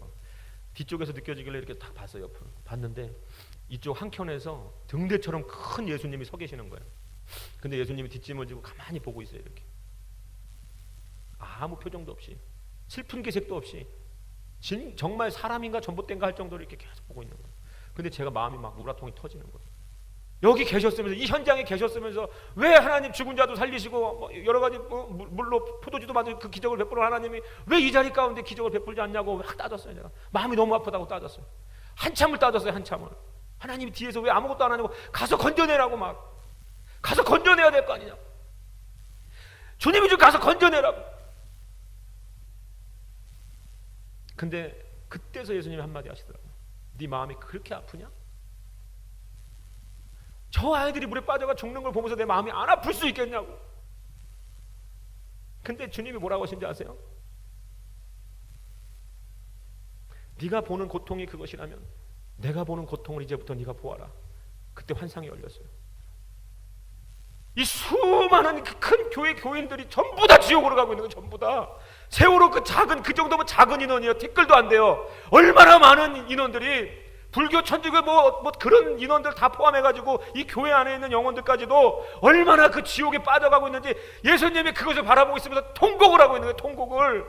뒤쪽에서 느껴지길래 이렇게 딱 봤어요. 옆으로 봤는데 이쪽 한켠에서 등대처럼 큰 예수님이 서 계시는 거예요. 근데 예수님이 뒷짐을 지고 가만히 보고 있어요. 이렇게 아무 표정도 없이, 슬픈 기색도 없이, 정말 사람인가 전봇대인가 할 정도로 이렇게 계속 보고 있는 거예요. 근데 제가 마음이 막 우라통이 터지는 거예요. 여기 계셨으면서, 이 현장에 계셨으면서 왜 하나님 죽은 자도 살리시고 여러 가지 물로 포도주도 만든 그 기적을 베풀어 하나님이 왜 이 자리 가운데 기적을 베풀지 않냐고 막 따졌어요. 제가 마음이 너무 아프다고 따졌어요. 한참을 따졌어요. 한참을. 하나님이 뒤에서 왜 아무것도 안 하냐고, 가서 건져내라고, 막 가서 건져내야 될 거 아니냐, 주님이 좀 가서 건져내라고. 근데 그때서 예수님이 한마디 하시더라고요. 네 마음이 그렇게 아프냐? 저 아이들이 물에 빠져가 죽는 걸 보면서 내 마음이 안 아플 수 있겠냐고. 근데 주님이 뭐라고 하신지 아세요? 네가 보는 고통이 그것이라면 내가 보는 고통을 이제부터 네가 보아라. 그때 환상이 열렸어요. 이 수많은 그 큰 교회 교인들이 전부 다 지옥으로 가고 있는 거예요. 전부 다. 세월호 그 정도면 작은 인원이에요. 댓글도 안 돼요. 얼마나 많은 인원들이, 불교, 천주교 뭐 그런 인원들 다 포함해가지고 이 교회 안에 있는 영혼들까지도 얼마나 그 지옥에 빠져가고 있는지 예수님이 그것을 바라보고 있으면서 통곡을 하고 있는 거예요. 통곡을.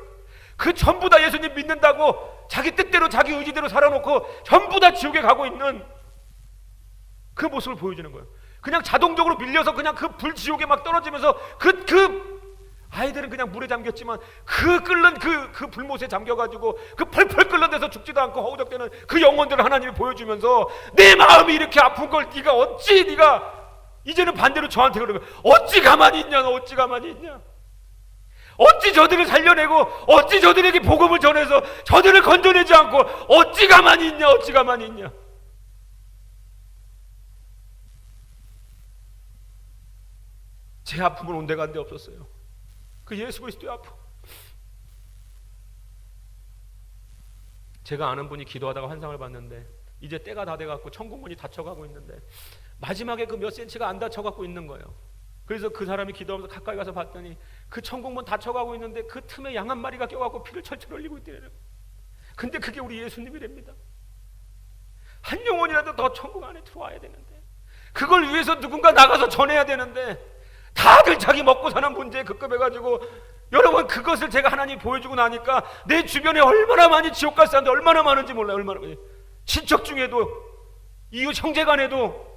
그 전부 다 예수님 믿는다고 자기 뜻대로 자기 의지대로 살아놓고 전부 다 지옥에 가고 있는 그 모습을 보여주는 거예요. 그냥 자동적으로 밀려서 그냥 그 불지옥에 막 떨어지면서 아이들은 그냥 물에 잠겼지만 그 끓는 그 불못에 잠겨가지고 그 펄펄 끓는 데서 죽지도 않고 허우적대는 그 영혼들을 하나님이 보여주면서 내 마음이 이렇게 아픈 걸 네가 이제는 반대로 저한테 그러면 어찌 가만히 있냐, 너 어찌 가만히 있냐, 어찌 저들을 살려내고 어찌 저들에게 복음을 전해서 저들을 건져내지 않고 어찌 가만히 있냐, 어찌 가만히 있냐. 제 아픔은 온데간데 없었어요. 그 예수 그리스도의 아픔. 제가 아는 분이 기도하다가 환상을 봤는데 이제 때가 다 돼갖고 천국문이 닫혀가고 있는데 마지막에 그 몇 센치가 안 닫혀갖고 있는 거예요. 그래서 그 사람이 기도하면서 가까이 가서 봤더니 그 천국문 닫혀가고 있는데 그 틈에 양 한 마리가 껴갖고 피를 철철 흘리고 있대요. 근데 그게 우리 예수님이랍니다. 한 영혼이라도 더 천국 안에 들어와야 되는데, 그걸 위해서 누군가 나가서 전해야 되는데, 다들 자기 먹고 사는 문제에 급급해가지고, 여러분 그것을 제가 하나님 보여주고 나니까 내 주변에 얼마나 많이 지옥 갈 사람들 얼마나 많은지 몰라요. 얼마나 많이. 친척 중에도, 이웃 형제간에도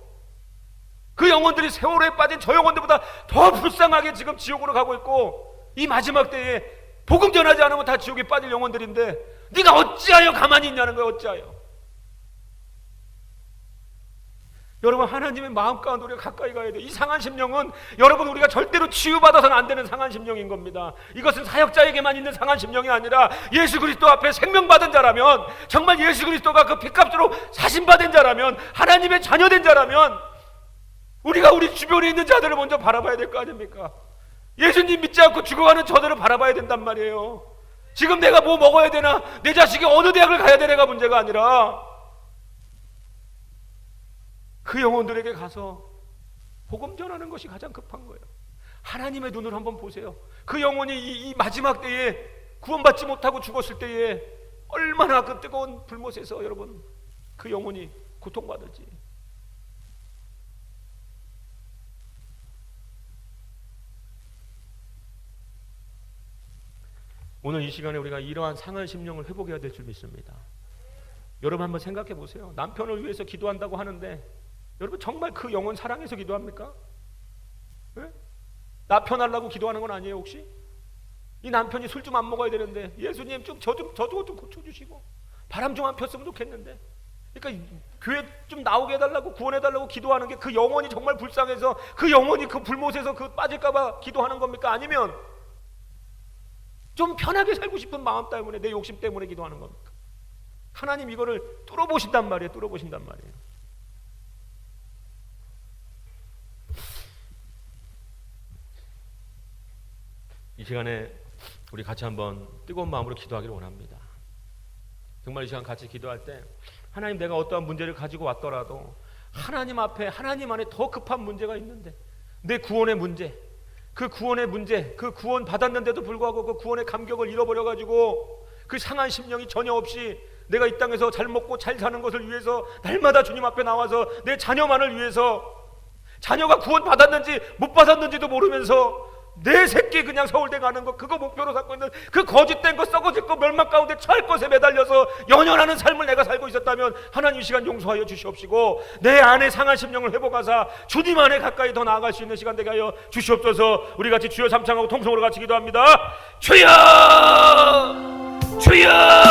그 영혼들이 세월호에 빠진 저 영혼들보다 더 불쌍하게 지금 지옥으로 가고 있고, 이 마지막 때에 복음 전하지 않으면 다 지옥에 빠질 영혼들인데 네가 어찌하여 가만히 있냐는 거예요. 어찌하여. 여러분, 하나님의 마음 가운데 우리가 가까이 가야 돼요. 이 상한 심령은 여러분 우리가 절대로 치유받아서는 안 되는 상한 심령인 겁니다. 이것은 사역자에게만 있는 상한 심령이 아니라 예수 그리스도 앞에 생명받은 자라면, 정말 예수 그리스도가 그 피값으로 사신받은 자라면, 하나님의 자녀된 자라면 우리가 우리 주변에 있는 자들을 먼저 바라봐야 될 거 아닙니까? 예수님 믿지 않고 죽어가는 저들을 바라봐야 된단 말이에요. 지금 내가 뭐 먹어야 되나, 내 자식이 어느 대학을 가야 되나가 문제가 아니라 그 영혼들에게 가서 복음 전하는 것이 가장 급한 거예요. 하나님의 눈을 한번 보세요. 그 영혼이 이 마지막 때에 구원받지 못하고 죽었을 때에 얼마나 그 뜨거운 불못에서 여러분 그 영혼이 고통받을지. 오늘 이 시간에 우리가 이러한 상한 심령을 회복해야 될 줄 믿습니다. 여러분 한번 생각해 보세요. 남편을 위해서 기도한다고 하는데 여러분 정말 그 영혼 사랑해서 기도합니까? 네? 나 편하려고 기도하는 건 아니에요 혹시? 이 남편이 술 좀 안 먹어야 되는데 예수님 좀 저 좀 고쳐주시고 바람 좀 안 폈으면 좋겠는데, 그러니까 교회 좀 나오게 해달라고 구원해달라고 기도하는 게 그 영혼이 정말 불쌍해서 그 영혼이 그 불못에서 그 빠질까봐 기도하는 겁니까? 아니면 좀 편하게 살고 싶은 마음 때문에, 내 욕심 때문에 기도하는 겁니까? 하나님 이거를 뚫어보신단 말이에요. 뚫어보신단 말이에요. 이 시간에 우리 같이 한번 뜨거운 마음으로 기도하기를 원합니다. 정말 이 시간 같이 기도할 때 하나님, 내가 어떠한 문제를 가지고 왔더라도 하나님 앞에, 하나님 안에 더 급한 문제가 있는데, 내 구원의 문제, 그 구원의 문제, 그 구원 받았는데도 불구하고 그 구원의 감격을 잃어버려가지고 그 상한 심령이 전혀 없이 내가 이 땅에서 잘 먹고 잘 사는 것을 위해서 날마다 주님 앞에 나와서 내 자녀만을 위해서, 자녀가 구원 받았는지 못 받았는지도 모르면서 내 새끼 그냥 서울대 가는 거 그거 목표로 삼고 있는 그 거짓된 거, 썩어질 거, 멸망 가운데 처할 것에 매달려서 연연하는 삶을 내가 살고 있었다면 하나님 이 시간 용서하여 주시옵시고, 내 안에 상한 심령을 회복하사 주님 안에 가까이 더 나아갈 수 있는 시간 되게 하여 주시옵소서. 우리 같이 주여 삼창하고 통성으로 같이 기도합니다. 주여, 주여.